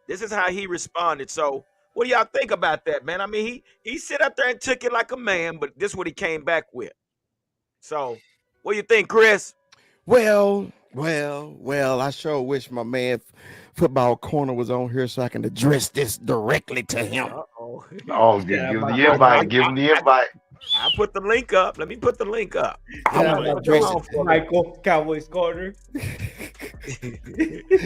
This is how he responded. So, what do y'all think about that, man? I mean, he sit up there and took it like a man, but this is what he came back with. So, what do you think, Chris? Well, I sure wish my man Football Corner was on here so I can address this directly to him. Oh, give him the invite. Give him the invite. I'll put the link up. Let me put the link up. Michael, Cowboys Corner.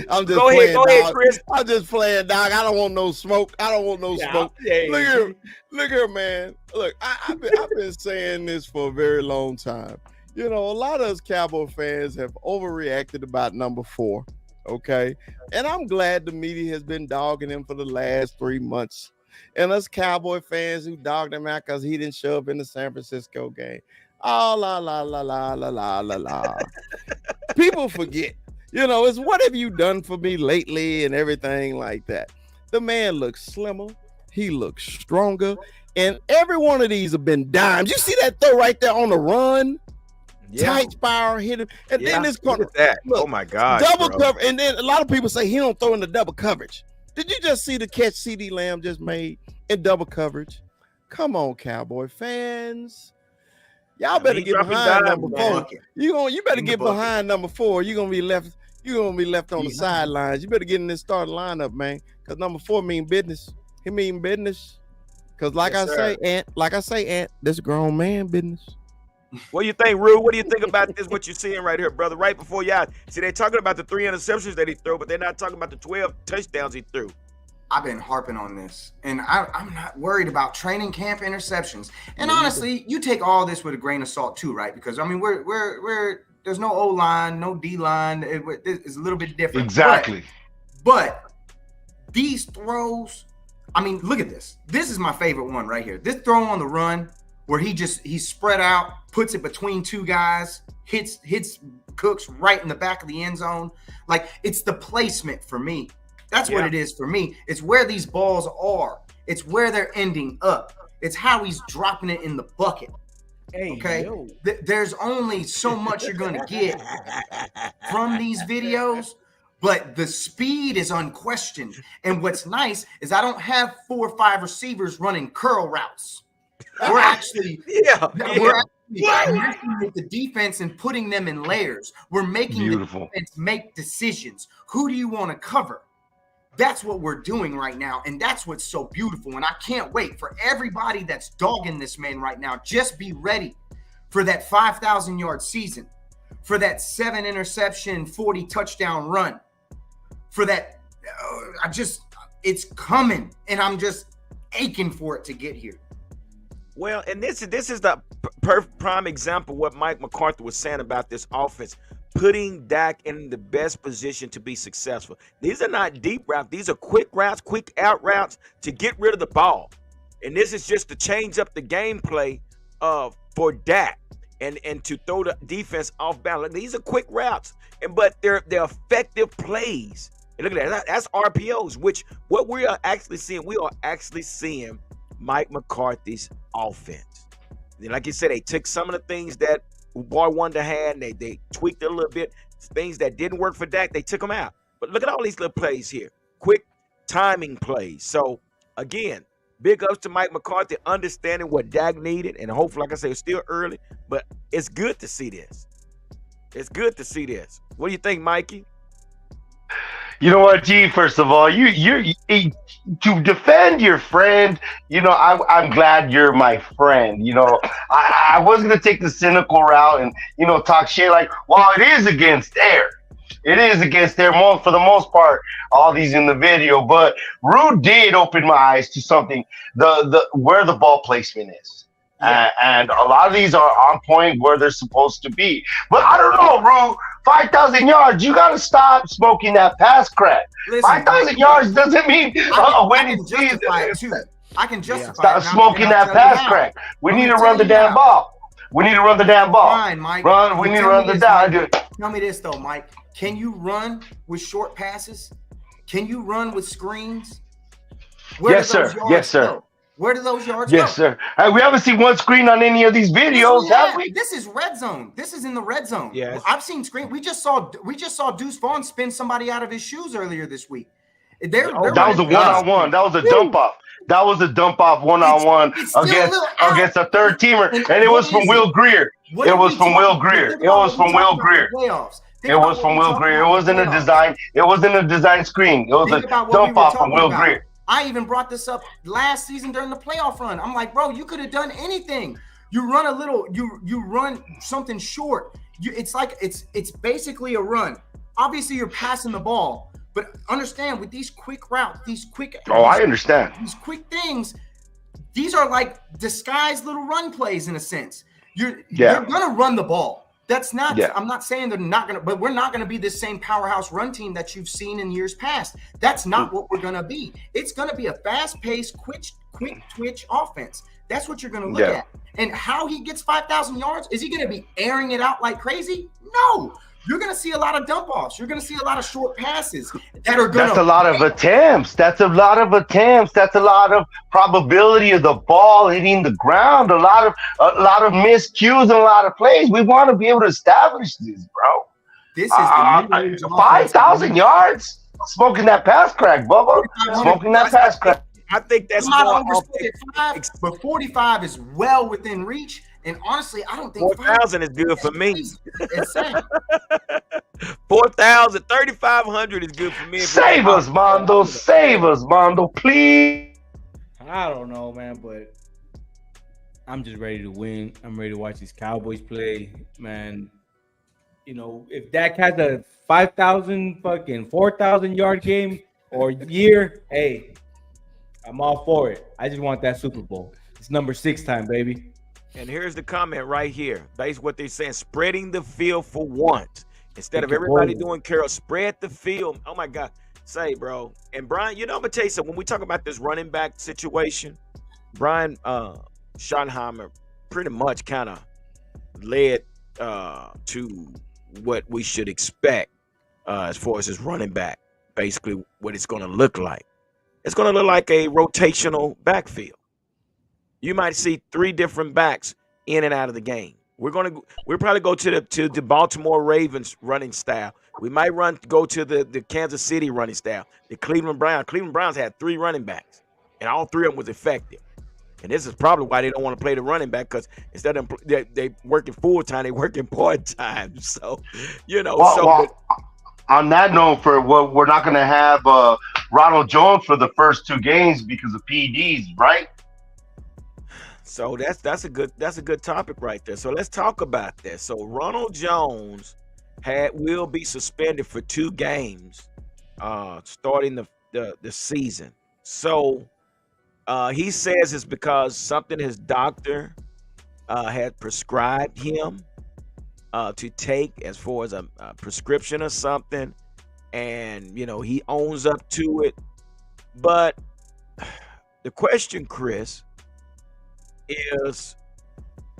I'm just Go ahead, Chris. I'm just playing, dog. I don't want no smoke. Smoke. Look here, man. Look, I've been saying this for a very long time. You know, a lot of us Cowboy fans have overreacted about number 4. Okay. And I'm glad the media has been dogging him for the last 3 months. And us Cowboy fans who dogged him out because he didn't show up in the San Francisco game. Oh, la. People forget. You know, it's what have you done for me lately and everything like that. The man looks slimmer. He looks stronger. And every one of these have been dimes. You see that throw right there on the run? Yeah. Tight spiral hit him. And then this corner. Look, oh, my God. Double cover. And then a lot of people say he don't throw in the double coverage. Did you just see the catch CeeDee Lamb just made in double coverage? Come on, Cowboy fans. Y'all better get behind number 4. You better get behind number 4. You're gonna be left on the sidelines. You better get in this starting lineup, man. Because number 4 mean business. He mean business. Because like I say, Ant, this grown man business. What do you think, Rue? What do you think about this? What you're seeing right here, brother? Right before y'all. See, they're talking about the 3 interceptions that he threw, but they're not talking about the 12 touchdowns he threw. I've been harping on this, and I'm not worried about training camp interceptions. And honestly, you take all this with a grain of salt too, right? Because I mean, we're there's no O line, no D line. It's a little bit different. Exactly. But these throws, I mean, look at this. This is my favorite one right here. This throw on the run where he's spread out, puts it between 2 guys, hits Cooks right in the back of the end zone. Like, it's the placement for me. That's what it is for me. It's where these balls are. It's where they're ending up. It's how he's dropping it in the bucket. Hey, Okay? yo. There's only so much you're going to get from these videos, but the speed is unquestioned. And what's nice is I don't have 4 or 5 receivers running curl routes. We're actually we're messing with the defense and putting them in layers. We're making the defense make decisions. Who do you want to cover? That's what we're doing right now, and that's what's so beautiful. And I can't wait for everybody that's dogging this man right now. Just be ready for that 5,000-yard season, for that 7 interception, 40 touchdown run, for that. It's coming, and I'm just aching for it to get here. Well, and this is the prime example of what Mike McCarthy was saying about this offense, putting Dak in the best position to be successful. These are not deep routes. These are quick routes, quick out routes to get rid of the ball. And this is just to change up the gameplay for Dak and to throw the defense off balance. These are quick routes, but they're effective plays. And look at that. That's RPOs, which what we are actually seeing Mike McCarthy's offense. And like you said, they took some of the things that Boy Wonder had, and they tweaked it a little bit. Things that didn't work for Dak, they took them out. But look at all these little plays here. Quick timing plays. So, again, big ups to Mike McCarthy understanding what Dak needed. And hopefully, like I say, it's still early, but it's good to see this. It's good to see this. What do you think, Mikey? You know what, G? First of all, you to defend your friend. You know, I'm glad you're my friend. You know, I was gonna take the cynical route and talk shit like, well, it is against air. It is against air for the most part. All these in the video, but Rue did open my eyes to something. The where the ball placement is. And a lot of these are on point where they're supposed to be. But I don't know, Rue. 5,000 yards, you got to stop smoking that pass crack. 5,000 yards doesn't mean a winning season. I can justify Stop smoking that pass crack. We need to run the damn ball. We need to run the damn ball. Fine, Mike. We need to run the down. Tell me this, though, Mike. Can you run with short passes? Can you run with screens? Yes, sir. Yes, sir. Go? Where do those yards go? Yes, sir. We haven't seen one screen on any of these videos, have we? This is red zone. This is in the red zone. Yes. I've seen screen. We just saw Deuce Vaughn spin somebody out of his shoes earlier this week. That was a one-on-one. That was a dump off. That was a dump off one-on-one against a third teamer, and it was from Will Greer. It was from Will Greer. It was from Will Greer. It was from Will Greer. It wasn't a design. It wasn't a design screen. It was a dump off from Will Greer. I even brought this up last season during the playoff run. I'm like, bro, you could have done anything. You run a little, you run something short. It's basically a run. Obviously, you're passing the ball, but understand with these quick routes, I understand. These quick things, these are like disguised little run plays in a sense. You're gonna run the ball. That's not. Yeah. I'm not saying they're not gonna, but we're not gonna be this same powerhouse run team that you've seen in years past. That's not what we're gonna be. It's gonna be a fast-paced, quick twitch offense. That's what you're gonna look at. And how he gets 5,000 yards? Is he gonna be airing it out like crazy? No. You're going to see a lot of dump offs. You're going to see a lot of short passes that are going to. That's a lot of attempts. That's a lot of probability of the ball hitting the ground. A lot of missed cues and a lot of plays. We want to be able to establish this, bro. This is 5,000 yards. Smoking that pass crack, Bubba. Smoking that pass crack. I think that's more. But 45 is well within reach. And honestly, I don't think 4,000 is good for me. 4,000, 3,500 is good for me. Save us, Mondo. Save us, Mondo, please. I don't know, man, but I'm just ready to win. I'm ready to watch these Cowboys play, man. You know, if Dak has a 5,000 fucking 4,000 yard game or year, hey, I'm all for it. I just want that Super Bowl. It's number 6 time, baby. And here's the comment right here. Based what they're saying, spreading the field for once. Instead of everybody doing Carol, spread the field. Oh, my God. Say, bro. And, Brian, I'm going to tell you something. When we talk about this running back situation, Brian Schottenheimer pretty much kind of led to what we should expect as far as his running back. Basically, what it's going to look like. It's going to look like a rotational backfield. You might see 3 different backs in and out of the game. We'll probably go to the Baltimore Ravens running style. We might go to the Kansas City running style. The Cleveland Browns. Cleveland Browns had 3 running backs, and all 3 of them was effective. And this is probably why they don't want to play the running back, because instead of they working full time, they working part time. So, on that note, we're not going to have Ronald Jones for the first 2 games because of PEDs, right? So that's a good topic right there. So let's talk about that. So Ronald Jones will be suspended for 2 games, starting the season. So he says it's because something his doctor had prescribed him to take as far as a prescription or something, and he owns up to it. But the question, Chris, is,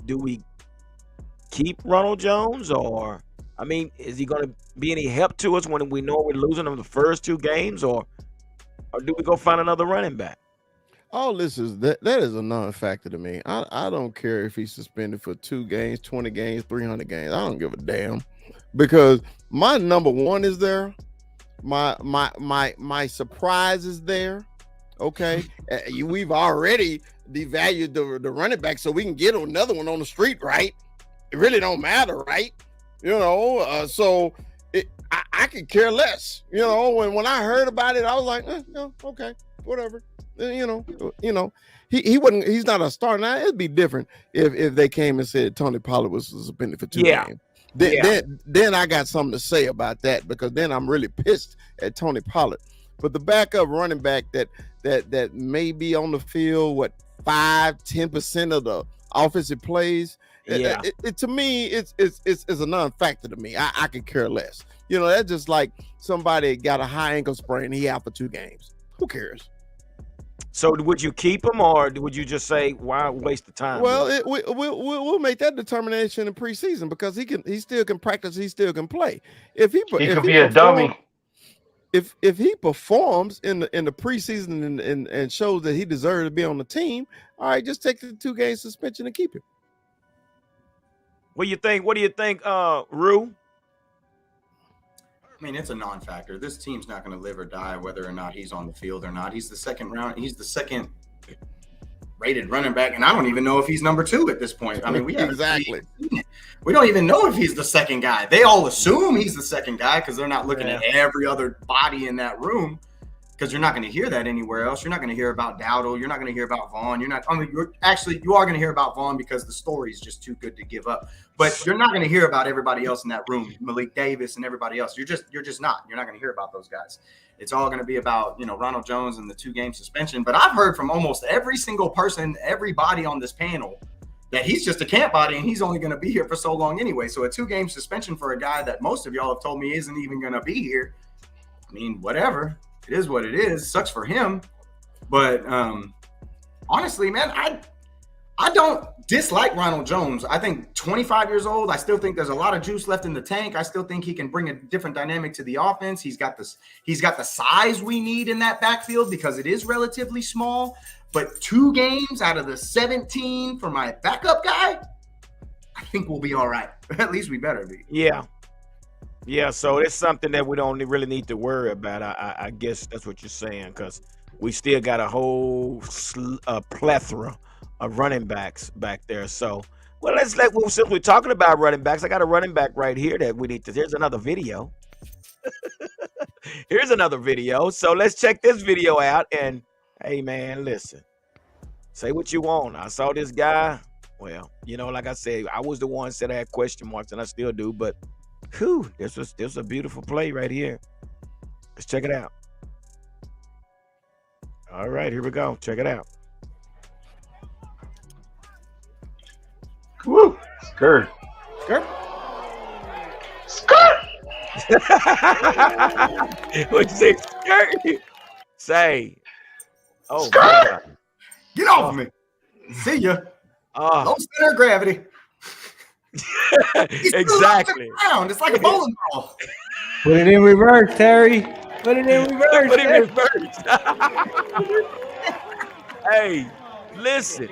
do we keep Ronald Jones, or is he going to be any help to us when we know we're losing him the first 2 games, or do we go find another running back? All this is that is a non-factor to me. I don't care if he's suspended for 2 games, 20 games, 300 games. I don't give a damn, because my number 1 is there. My surprise is there. Okay, we've already devalued the running back, so we can get another one on the street, right? It really don't matter, right? So I could care less. When I heard about it, I was like, no, okay, whatever. He wasn't. He's not a star now. It'd be different if they came and said Tony Pollard was suspended for 2 games. Then I got something to say about that, because then I'm really pissed at Tony Pollard. But the backup running back that may be on the field, 5-10% of the offensive plays, it to me it's a non-factor to me. I could care less. That's just like somebody got a high ankle sprain and he out for 2 games. Who cares? So would you keep him, or would you just say, why waste the time? Well, we'll make that determination in preseason, because he still can practice, he still can play. If he could be a dummy. If he performs in the preseason and shows that he deserves to be on the team, all right, just take the 2 game suspension and keep him. What do you think, Rue? It's a non-factor. This team's not going to live or die whether or not he's on the field or not. He's the second rated running back, and I don't even know if he's number 2 at this point. We don't even know if he's the second guy. They all assume he's the second guy because they're not looking at every other body in that room, because you're not going to hear that anywhere else. You're not going to hear about Dowdle. You're not going to hear about Vaughn. You are going to hear about Vaughn because the story is just too good to give up. But you're not going to hear about everybody else in that room, Malik Davis and everybody else. You're just not. You're not going to hear about those guys. It's all going to be about, Ronald Jones and the 2 game suspension. But I've heard from almost every single person, everybody on this panel, that he's just a camp body and he's only going to be here for so long anyway. So a 2 game suspension for a guy that most of y'all have told me isn't even going to be here, whatever. It is what it is. Sucks for him. But honestly, man, I don't dislike Ronald Jones. I think 25 years old, I still think there's a lot of juice left in the tank. I still think he can bring a different dynamic to the offense. He's got the size we need in that backfield because it is relatively small. But 2 games out of the 17 for my backup guy, I think we'll be all right. At least we better be. Yeah, so it's something that we don't really need to worry about. I guess that's what you're saying, because we still got a whole plethora of running backs back there. So, since we're talking about running backs, I got a running back right here that we need to. Here's another video. So let's check this video out. And hey, man, listen. Say what you want. I saw this guy. Well, like I said, I was the one that said I had question marks, and I still do, but. This was a beautiful play right here. Let's check it out. All right, here we go. Check it out. Woo! Skirt. What'd you say? Skirt. Say. Oh, get off of me. See ya. Low center of gravity. He's still up to Exactly. the ground. It's like a bowling ball. Put it in reverse, Terry. Put it in reverse. Put him Terry. in first. Hey, listen.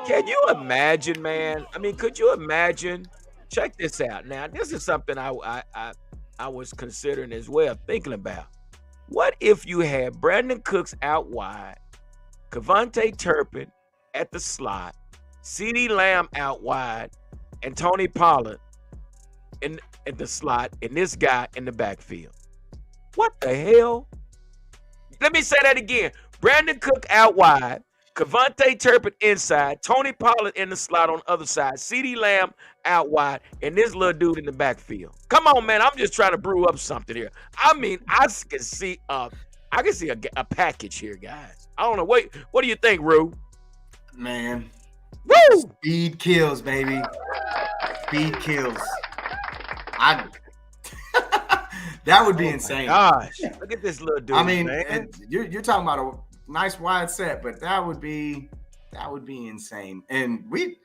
Can you imagine, man? I mean, could you imagine? Check this out. Now, this is something I was considering as well, thinking about. What if you had Brandon Cooks out wide, Cavante Turpin at the slot, CeeDee Lamb out wide, and Tony Pollard in the slot, and this guy in the backfield? What the hell? Let me say that again. Brandon Cook out wide, Cavante Turpin inside, Tony Pollard in the slot on the other side, CeeDee Lamb out wide, and this little dude in the backfield. Come on, man. I'm just trying to brew up something here. I mean, I can see a package here, guys. I don't know. What do you think, Rue? Man, Woo! speed kills, baby. Speed kills. That would be insane. Gosh, look at this little dude. I mean, man. you're talking about a nice wide set, but that would be insane. And we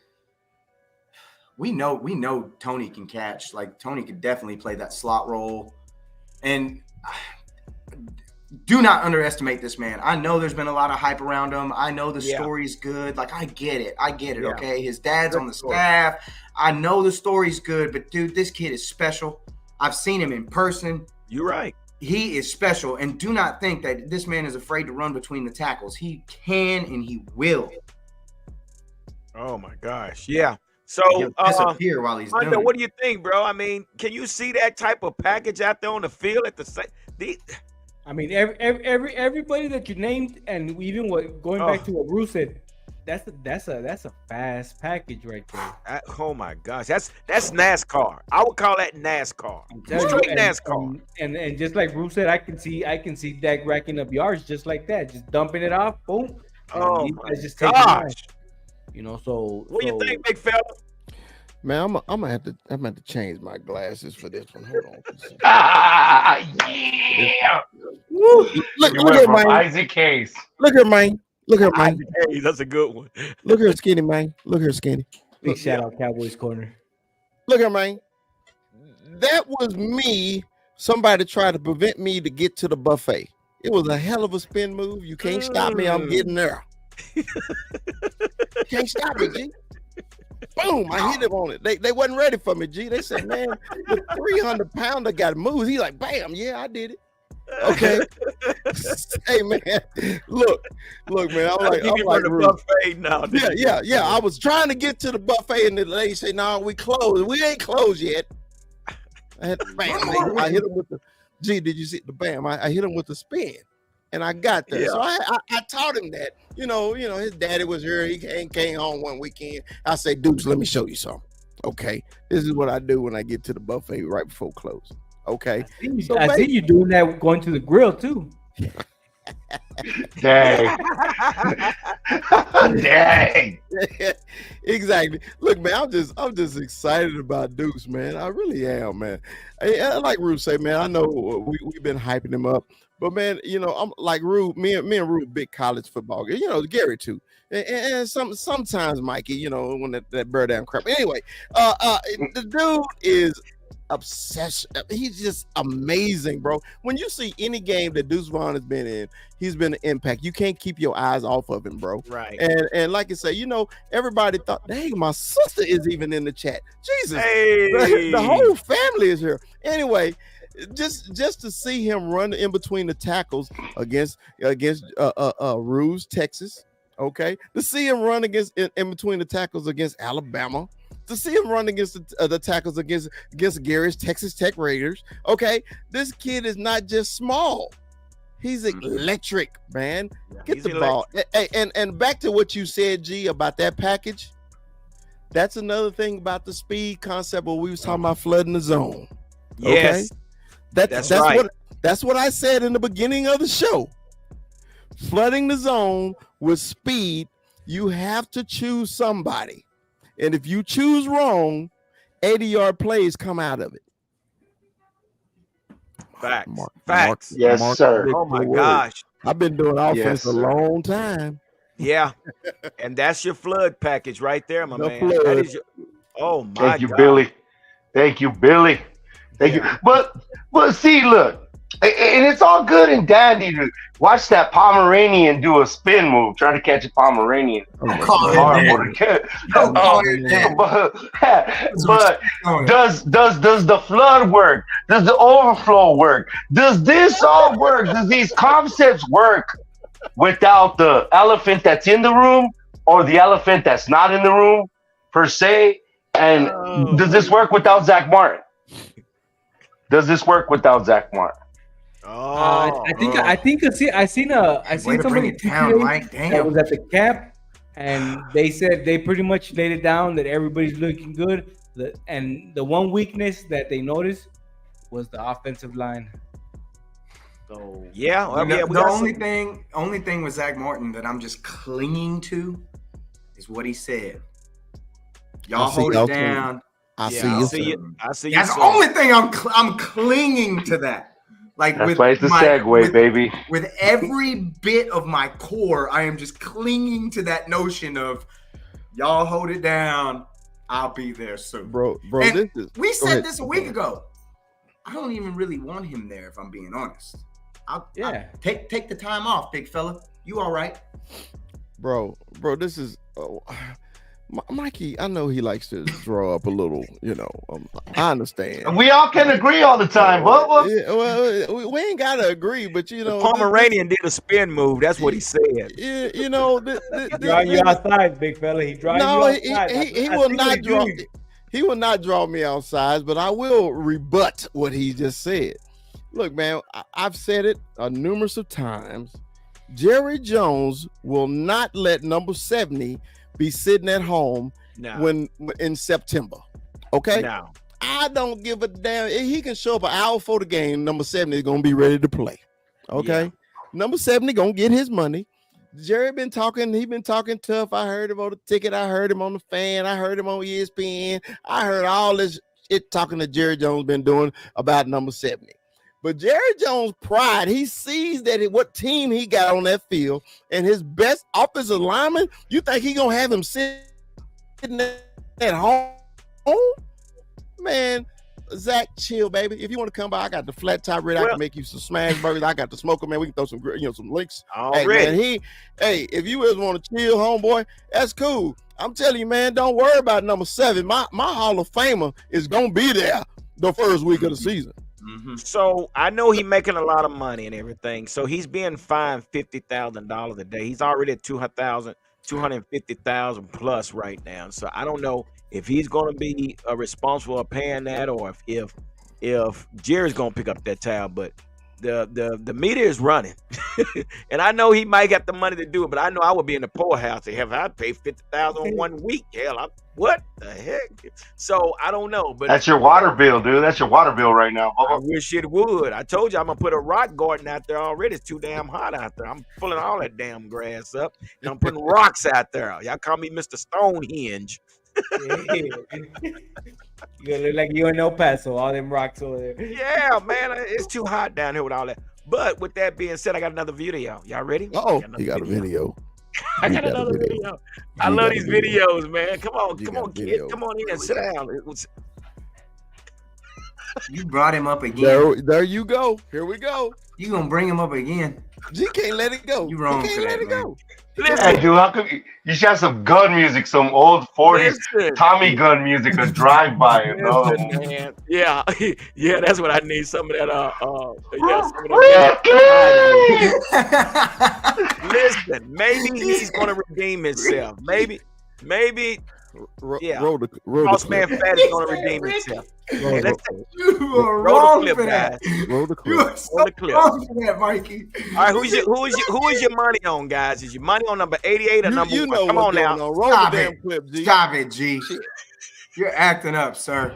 know Tony can catch. Like, Tony could definitely play that slot role. And do not underestimate this man. I know there's been a lot of hype around him. I know the story's good. Like, I get it. Yeah. Okay. His dad's on the staff. I know the story's good, but dude, this kid is special. I've seen him in person. You're right. He is special. And do not think that this man is afraid to run between the tackles. He can and he will. Oh my gosh. Yeah. So He'll disappear while he's doing it. what do you think, bro? I mean, can you see that type of package out there on the field at the same? I mean, everybody that you named, and even going back to what Bruce said, that's a fast package right there. Oh my gosh, that's NASCAR. I would call that NASCAR. Straight NASCAR. And just like Bruce said, I can see Dak racking up yards just like that, just dumping it off, boom. Oh my just gosh. So What do you think, big fella? Man, I'm gonna have to change my glasses for this one. Hold on. Yeah. Look You went at from man. Isaac Case. Look at man. Look at man. Hey, that's a good one. Look here, skinny man. Look here, skinny. big shout out Cowboys Corner. Look at man. That was me. Somebody tried to prevent me to get to the buffet. It was a hell of a spin move. You can't stop me. I'm getting there. Can't stop me, G. Boom! I hit him on it. They wasn't ready for me, G. They said, "Man, the 300-pounder got moves." He's like, "Bam! Yeah, I did it." Okay. Hey, man, look, man. I'm like buffet now. Yeah. I was trying to get to the buffet, and the lady said, "No, we closed. We ain't closed yet." I had bam. I hit him with the G. Did you see the bam? I hit him with the spin. And I got there. Yeah. So I taught him that. You know, his daddy was here. He came home one weekend. I say, Dukes, let me show you something. Okay. This is what I do when I get to the buffet right before closing. Okay. I see you doing that going to the grill too. Dang. Dang. Exactly. Look, man, I'm just excited about Dukes, man. I really am, man. I like Rue say, man, I know we've been hyping him up. But man, I'm like Rue, me and Rue, big college football guy. Gary too, and sometimes Mikey, when that bird down crap. Anyway, the dude is obsessed. He's just amazing, bro. When you see any game that Deuce Vaughn has been in, he's been an impact. You can't keep your eyes off of him, bro. Right. And like I say, everybody thought, dang, my sister is even in the chat. Jesus, Hey. the whole family is here. Anyway. Just to see him run in between the tackles against Ruse, Texas, okay. To see him run in between the tackles against Alabama, to see him run against the tackles against Gary's Texas Tech Raiders, okay. This kid is not just small; he's electric, man. Yeah, Get the ball. Hey, and back to what you said, G, about that package. That's another thing about the speed concept where we was talking about flooding the zone. Yes. Okay? That's right. That's what I said in the beginning of the show. Flooding the zone with speed, you have to choose somebody. And if you choose wrong, 80-yard plays come out of it. Facts. Yes, sir. Oh my gosh. I've been doing offense Yes, a long time. Yeah. And that's your flood package right there, my The man. flood. Oh my Thank you, God. Billy. Thank you, Billy. Thank you. Yeah. But see, look, and it's all good and dandy to watch that Pomeranian do a spin move, trying to catch a Pomeranian. Oh Don't my call It's it God. horrible that. to get. Don't Oh, call Oh, it man. that. but Put some but respect on it. does the flood work? Does the overflow work? Does this all work? Does these concepts work without the elephant that's in the room or the elephant that's not in the room per se? And Oh does my this work without Zach Martin? Does this work without Zach Martin? Oh. I Way seen to bring somebody it down, today Mike. that Damn. was at the camp, and they said they pretty much laid it down that everybody's looking good. And the one weakness that they noticed was the offensive line. So Yeah. You know, Yeah. We the got only thing with Zach Martin that I'm just clinging to is what he said. Y'all I see hold y'all it soon. down. I Yeah. see I you see you. soon. I see you. That's the soon. only thing I'm clinging to that. Like That's why it's a segue, baby. with every bit of my core, I am just clinging to that notion of y'all hold it down. I'll be there soon. Bro, And this is we go said ahead. this a week ago. I don't even really want him there, if I'm being honest. I'll take the time off, big fella. You all right? Bro, this is Mikey. I know he likes to draw up a little, I understand. We all can agree all the time, Bubba. Yeah, well, we ain't gotta agree, but The Pomeranian did a spin move. That's what he said. He drawing you outside, big fella. He drawing no, you outside. he I will see what not he's draw. doing. He will not draw me outside, but I will rebut what he just said. Look, man, I've said it numerous of times. Jerry Jones will not let number 70 be sitting at home No. when in September. Okay? No. I don't give a damn. He can show up an hour before the game. Number 70 is gonna be ready to play. Okay. Yeah. Number 70 gonna get his money. Jerry been talking, he been talking tough. I heard him on the ticket, I heard him on the fan, I heard him on ESPN. I heard all this shit talking that Jerry Jones been doing about number 70. But Jerry Jones' pride, he sees that what team he got on that field and his best offensive lineman, you think he gonna have him sitting at home? Man, Zach, chill, baby. If you want to come by, I got the flat top ready. I can make you some smash burgers. I got the smoker, man. We can throw some, some links. Already. Hey, if you just want to chill, homeboy, that's cool. I'm telling you, man, don't worry about number 7. My Hall of Famer is gonna be there the first week of the season. Mm-hmm. So I know he's making a lot of money and everything. So he's being fined $50,000 a day. He's already at 250,000 plus right now. So I don't know if he's going to be responsible for paying that, or if Jerry's going to pick up that tab. But the meter is running, and I know he might got the money to do it. But I know I would be in the poorhouse if I paid $50,000 1 week. Hell, what the heck? So I don't know. But That's your water bill, dude. That's your water bill right now, I Bubba. wish it would. I told you I'm gonna put a rock garden out there already. It's too damn hot out there. I'm pulling all that damn grass up and I'm putting rocks out there. Y'all call me Mr. Stonehenge. You gonna look like you in El Paso, all them rocks over there. Yeah, man, it's too hot down here with all that. But with that being said, I got another video. Y'all ready? He got a video. I got another video. I love these videos, man. Come on, kid. Come on in, sit down. You brought him up again. There you go. Here we go. You gonna bring him up again? G can't let it go. You wrong He can't for let that, it man. go. Yeah, dude. How come you should have some gun music, some old 40s Listen. Tommy gun music, a drive-by, you know? Listen, man. Yeah, yeah, that's what I need. Some of that. Some of that. Listen, maybe he's gonna redeem himself. Maybe. Yeah. Roll the Boss man clip. Fat is gonna redeem himself. Hey, let's You are roll wrong the clip, for that. guys. Roll the You clip. are so Roll the clip. wrong for that, Mikey. All right, who is your money on, guys? Is your money on number 88 or number You 1? know Come what's on going now. on. Roll Stop the damn it. clip, G. Stop it, G. You're acting up, sir.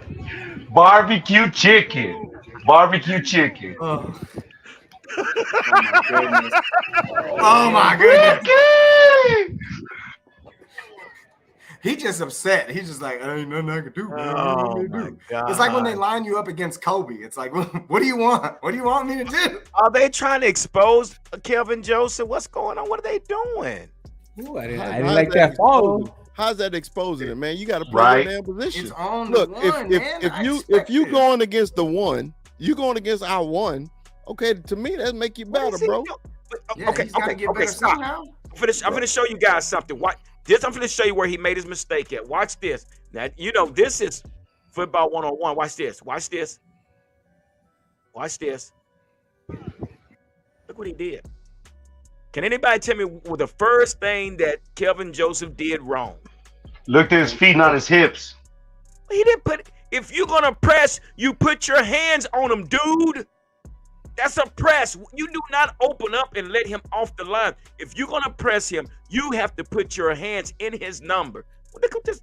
Barbecue chicken. Barbecue chicken. Oh. Oh my goodness. Oh my goodness. Chicken! He just upset. He's just like, ain't nothing I can do, man. Oh, What do my I do? God. It's like when they line you up against Kobe. It's like, what do you want? What do you want me to do? Are they trying to expose Kelvin Joseph? What's going on? What are they doing? Ooh, I didn't How's like that that follow. How's that exposing it, man? You got to play Right. your damn position. It's on Look, the one, man. if you going against the one, you going against our one. Okay, to me that make you better, bro. Yeah, Okay, he's gotta get better stop. somehow. I'm finna show you guys something. I'm finna show you where he made his mistake at. Watch this. Now, this is football 101. Watch this. Watch this. Watch this. Look what he did. Can anybody tell me what the first thing that Kelvin Joseph did wrong? Looked at his feet, not his hips. He didn't put. If you're gonna press, you put your hands on him, dude. That's a press. You do not open up and let him off the line. If you're gonna press him, you have to put your hands in his number. Look at this.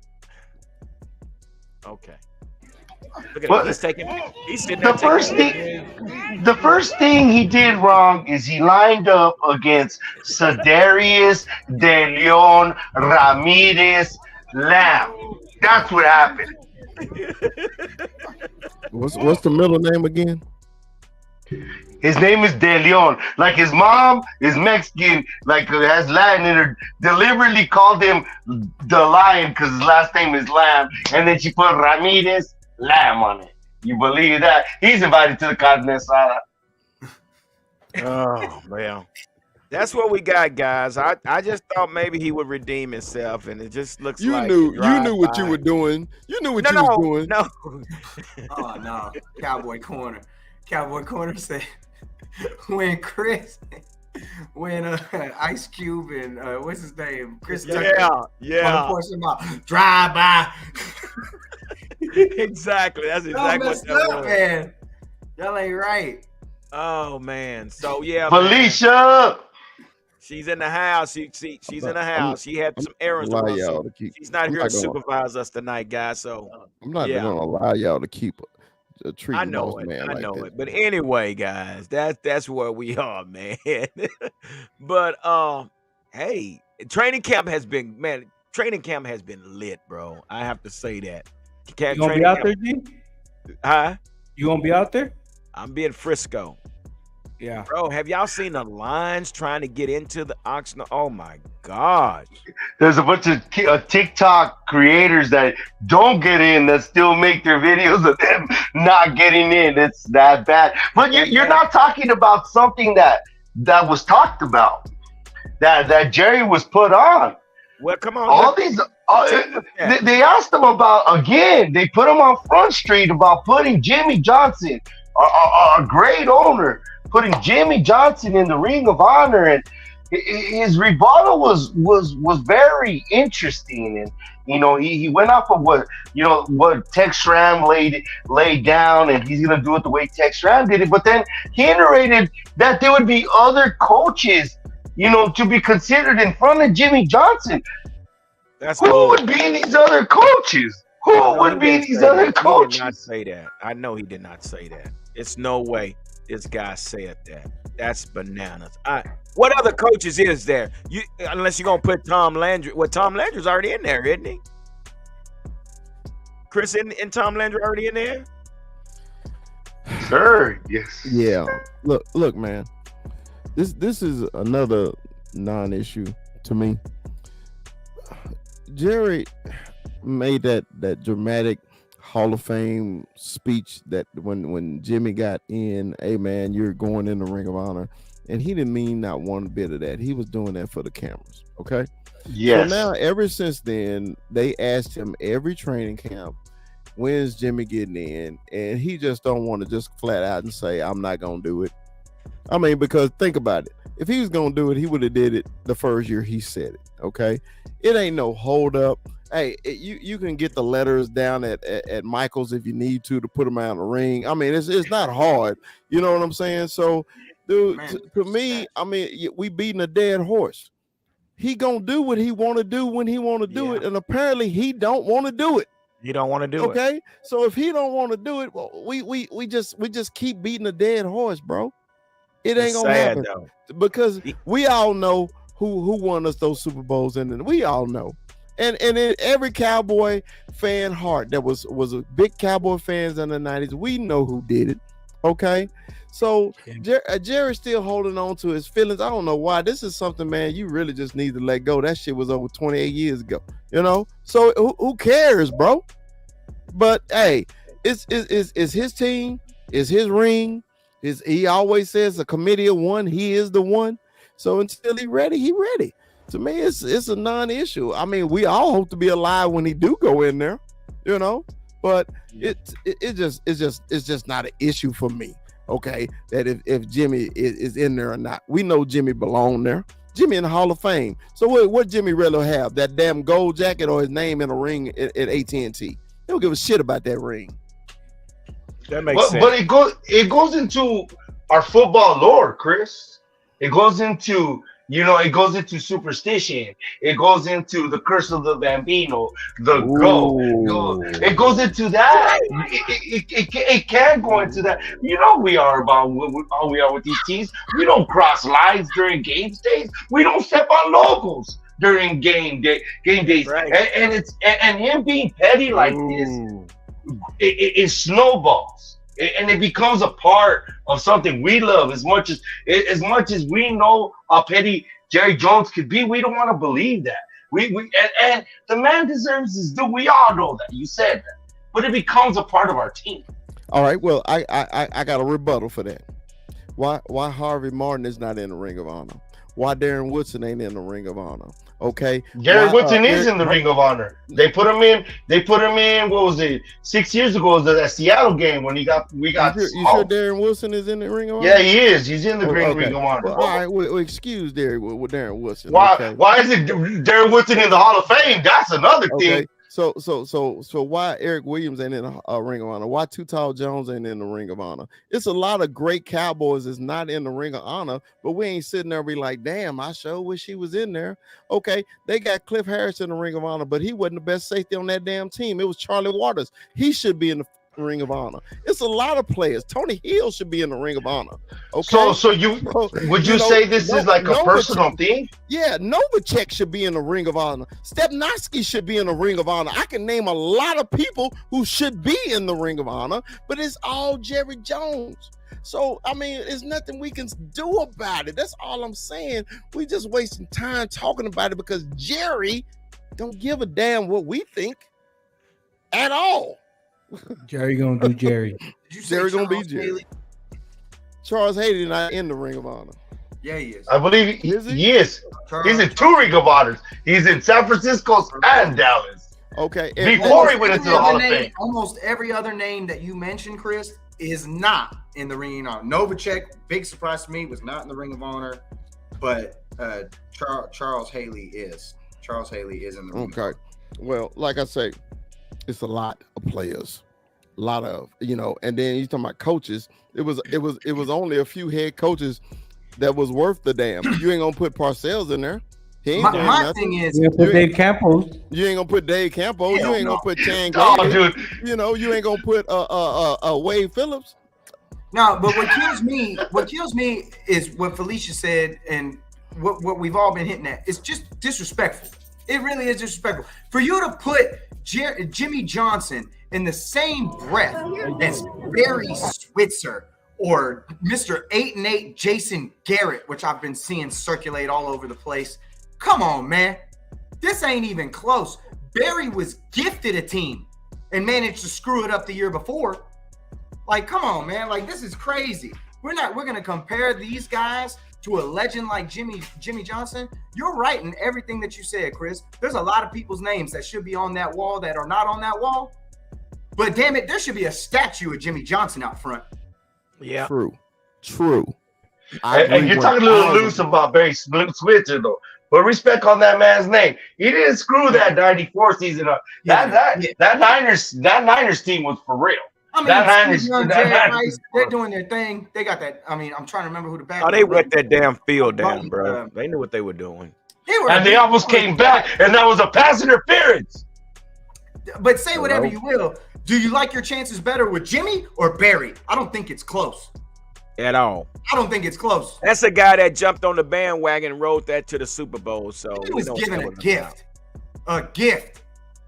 Okay. Look at him. He's sitting there. The first thing he did wrong is he lined up against Cedarius De Leon Ramirez Lamb. That's what happened. What's the middle name again? His name is De Leon. Like his mom is Mexican, like has Latin in her. Deliberately called him the Lion because his last name is Lamb, and then she put Ramirez Lamb on it. You believe that? He's invited to the carne asada. Oh well, that's what we got, guys. I just thought maybe he would redeem himself, and it just looks You like knew what you were doing. You knew what you was doing. No. Oh no, Cowboy Corner. Cowboy Corner said when Ice Cube and what's his name, Chris Tucker, drive by. Exactly. That's exactly what that was. Man. Y'all ain't right. Oh man. So yeah, Felicia. man. She's in the house. She's in the house. She had some errands to run. So she's not here to supervise us tonight, guys. So I'm not gonna allow y'all to keep treating I know it. man I like know that. it. But anyway, guys, that's where we are, man. But hey, training camp has been lit, bro. I have to say that. You gonna be out there, G? Huh? You gonna be out there? I'm being Frisco. Yeah. Bro, have y'all seen the lines trying to get into the Oxnard? Oh my gosh. There's a bunch of TikTok creators that don't get in that still make their videos of them not getting in. It's that bad. But you're not talking about something that was talked about, that Jerry was put on. Well, come on. All these, they asked him about, again, they put him on Front Street about putting Jimmy Johnson, a great owner, putting Jimmy Johnson in the Ring of Honor, and his rebuttal was very interesting. And he went off of what Tex Ram laid down, and he's gonna do it the way Tex Ram did it. But then he iterated that there would be other coaches, to be considered in front of Jimmy Johnson. Who would be these other coaches? Who would be these other coaches? He did not say that. I know he did not say that. It's no way this guy said that. That's bananas. What other coaches is there? Unless you're gonna put Tom Landry. Well, Tom Landry's already in there, isn't he? Chris and Tom Landry already in there? Sure. Yes. Yeah. Look, man. This is another non-issue to me. Jerry made that dramatic Hall of Fame speech that when Jimmy got in, hey man, you're going in the Ring of Honor, and he didn't mean not one bit of that. He was doing that for the cameras. Okay. Yes. So now, ever since then, they asked him every training camp, when's Jimmy getting in, and he just don't want to just flat out and say, I'm not gonna do it. I mean, because think about it. If he was gonna do it, he would have did it the first year he said it. Okay, it ain't no hold up. Hey, you can get the letters down at Michael's if you need to put them out in the ring. I mean, it's not hard. You know what I'm saying? So, dude, to me, I mean, we beating a dead horse. He gonna do what he want to do when he want to do it, and apparently he don't want to do it. He don't want to do it. Okay, so if he don't want to do it, well, we just keep beating a dead horse, bro. It ain't gonna happen though, because we all know who won us those Super Bowls, and we all know, and in every Cowboy fan heart that was a big Cowboy fans in the 90s, we know who did it. Okay, so Yeah. Jerry's still holding on to his feelings. I don't know why. This is something, man, you really just need to let go. That shit was over 28 years ago. So who cares, bro? But hey, it's his team, it's his ring. He always says a committee of one. He is the one. So until he ready, he ready. To me, it's a non-issue. I mean, we all hope to be alive when he do go in there, But it's just not an issue for me. Okay, that if Jimmy is in there or not, we know Jimmy belong there. Jimmy in the Hall of Fame. So what Jimmy really have? That damn gold jacket or his name in a ring at AT&T? They don't give a shit about that ring. That makes sense. But it goes into our football lore, Chris. It goes into superstition. It goes into the curse of the Bambino, the goat. It goes into that. It can go into that. We are about how we are with these teams. We don't cross lines during game days. We don't step on logos during game days. Right. And him being petty like this, it snowballs. And it becomes a part of something we love as much as we know how petty Jerry Jones could be. We don't want to believe that. And the man deserves his due. We all know that. You said that, but it becomes a part of our team. All right. Well, I got a rebuttal for that. Why Harvey Martin is not in the Ring of Honor? Why Darren Woodson ain't in the Ring of Honor? Okay, Gary Woodson is in the Ring of Honor. They put him in. What was it? 6 years ago was that Seattle game when we got. You sure Darren Woodson is in the Ring of Honor? Yeah, he is. He's in the Ring of Honor. Well, all right. Well, excuse Darren Woodson. Why? Okay? Why is it Darren Woodson in the Hall of Fame? That's another thing. So why Eric Williams ain't in a Ring of Honor? Why Too Tall Jones ain't in the Ring of Honor? It's a lot of great Cowboys that's not in the Ring of Honor, but we ain't sitting there be like, damn, I sure wish he was in there. Okay, they got Cliff Harris in the Ring of Honor, but he wasn't the best safety on that damn team. It was Charlie Waters. He should be in the Ring of Honor. It's a lot of players. Tony Hill should be in the Ring of Honor. Okay. So would you say this is like a personal thing? Yeah, Novacek should be in the Ring of Honor. Stepnoski should be in the Ring of Honor. I can name a lot of people who should be in the Ring of Honor, but it's all Jerry Jones. So, I mean, there's nothing we can do about it. That's all I'm saying. We just wasting time talking about it because Jerry don't give a damn what we think at all. Jerry gonna do Jerry. Jerry gonna be Jerry. Charles Haley not in the Ring of Honor. Yeah, he is. I believe he is. Charles. He's in 2 Ring of Honors. He's in San Francisco and Dallas. Okay. Before he went into the Hall of Fame. Almost every other name that you mentioned, Chris, is not in the Ring of Honor. Novacek, big surprise to me, was not in the Ring of Honor, but Charles Haley is. Charles Haley is in the Ring of Honor. Well, like I say, it's a lot of players, a lot of, and then you talking about coaches. It was only a few head coaches that was worth the damn. You ain't gonna put Parcells in there. He ain't doing my nothing. thing is, You put Dave Campos. You ain't gonna put Dave Campos. You ain't gonna put Chan Oh, Gailey. dude. You ain't gonna put Wade Phillips. no, but what kills me is what Felicia said, and what we've all been hitting at. It's just disrespectful. It really is disrespectful for you to put Jimmy Johnson in the same breath as Barry Switzer or Mr. 8-8 Jason Garrett, which I've been seeing circulate all over the place. Come on, man. This ain't even close. Barry was gifted a team and managed to screw it up the year before. Like, come on, man. Like, this is crazy. We're going to compare these guys to a legend like Jimmy Johnson. You're right in everything that you said, Chris. There's a lot of people's names that should be on that wall that are not on that wall. But damn it, there should be a statue of Jimmy Johnson out front. Yeah. True. And you're talking a little loose about Barry Switzer, though. But respect on that man's name. He didn't screw that 94 season up. That Niners team was for real. I mean, they're doing their thing. They got that. I mean, I'm trying to remember who the back. Oh, they wet that damn field down, bro. They knew what they were doing. They almost came back, and that was a pass interference. But say whatever you will. Do you like your chances better with Jimmy or Barry? I don't think it's close. At all. I don't think it's close. That's the guy that jumped on the bandwagon and rode that to the Super Bowl. So he was given a gift. A gift.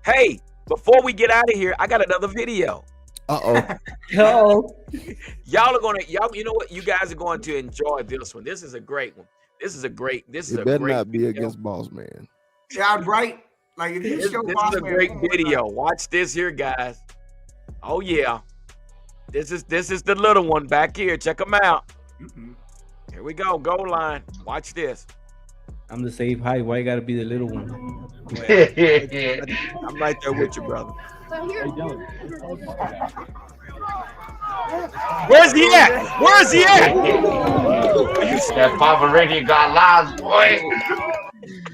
Hey, before we get out of here, I got another video. Oh, Y'all are gonna, you know what? You guys are going to enjoy this one. This is a great one. This is a great better not be video. against Boss Man. Yeah, right. Like if you This show is Boss a Man great one more video. time- Watch this here, guys. Oh yeah. This is the little one back here. Check them out. Mm-mm. Here we go. Goal line. Watch this. I'm the safe height. Why you gotta be the little one? I'm right there with you, brother. Where's he at? Where's he at? That Pomeranian got lost, boy.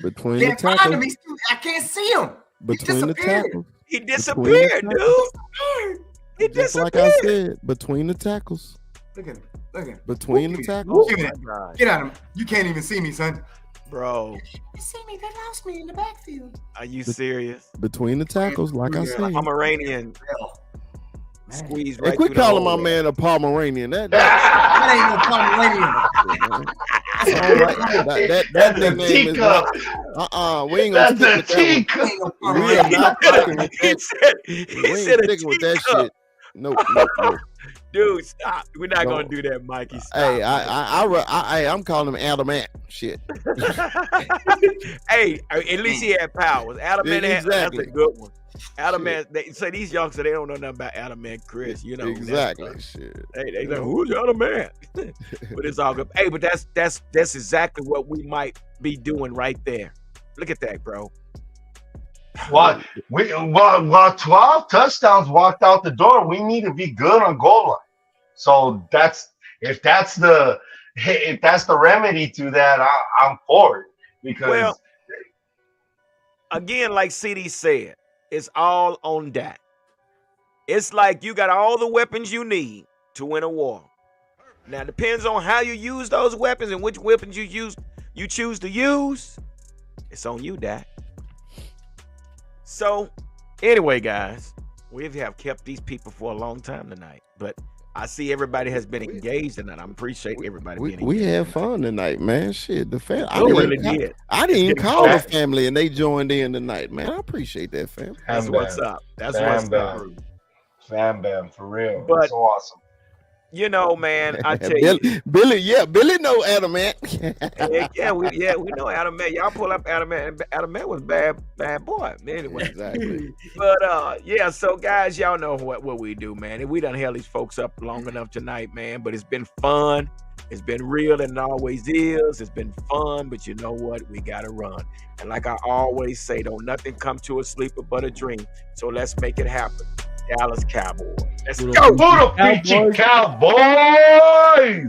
Between the Can't find tackles. him. I can't see him. Between the disappeared. tackles. He Between disappeared, the dude. He Just like disappeared. I said, between the tackles. Look at him. Look at him. Between the Look tackles. at it. God. Get out of him. You can't even see me, son. Bro, You see me? They lost me in the backfield. are you serious? Between the tackles, like I said. Pomeranian Hell, squeeze Hey, right quit through the calling my hole. man a Pomeranian. That that ain't no Pomeranian. all right. That That's a nickname is teacup. not. We ain't gonna That's stick a with that one. teacup. Ain't no We are Pomeranian. not fucking with He that. said, We he ain't said a sticking with that teacup. shit. Nope. Dude, stop. We're not No. gonna do that, Mikey. Stop. Hey, I'm calling him Adamant. Shit. Hey, at least he had powers. Adamant, that's Exactly. a good one. Adamant, they say these youngsters, they don't know nothing about Adamant Chris. You know Exactly. Shit. They like, who's Adamant? But it's all good. Hey, but that's exactly what we might be doing right there. Look at that, bro. While 12 touchdowns walked out the door, we need to be good on goal line. So if that's the remedy to that, I'm for it. Because Well, again, like CD said, it's all on that. It's like you got all the weapons you need to win a war. Now, it depends on how you use those weapons and which weapons you choose to use. It's on you, Dak. So, anyway, guys, we have kept these people for a long time tonight, but I see everybody has been engaged in that. I appreciate everybody being engaged. We had fun tonight, man. Shit, the fam. We really did. I didn't even It's call the getting family, and they joined in tonight, man. I appreciate that, fam. That's what's up. That's Bam, what's bam. up. Fam Bam, for real. But- so awesome. You know, man, I tell you. Billy know Adamant. Yeah, we know Adamant. Y'all pull up Adamant. Adamant was bad boy. Anyway, Exactly. but yeah. So guys, y'all know what we do, man. And we done held these folks up long enough tonight, man. But it's been fun. It's been real, and it always is. It's been fun, but you know what? We gotta run. And like I always say, don't nothing come to a sleeper but a dream. So let's make it happen. Dallas Cowboy. Let's go. Puro Pichi Cowboys!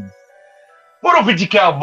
Puro Pichi Cowboys!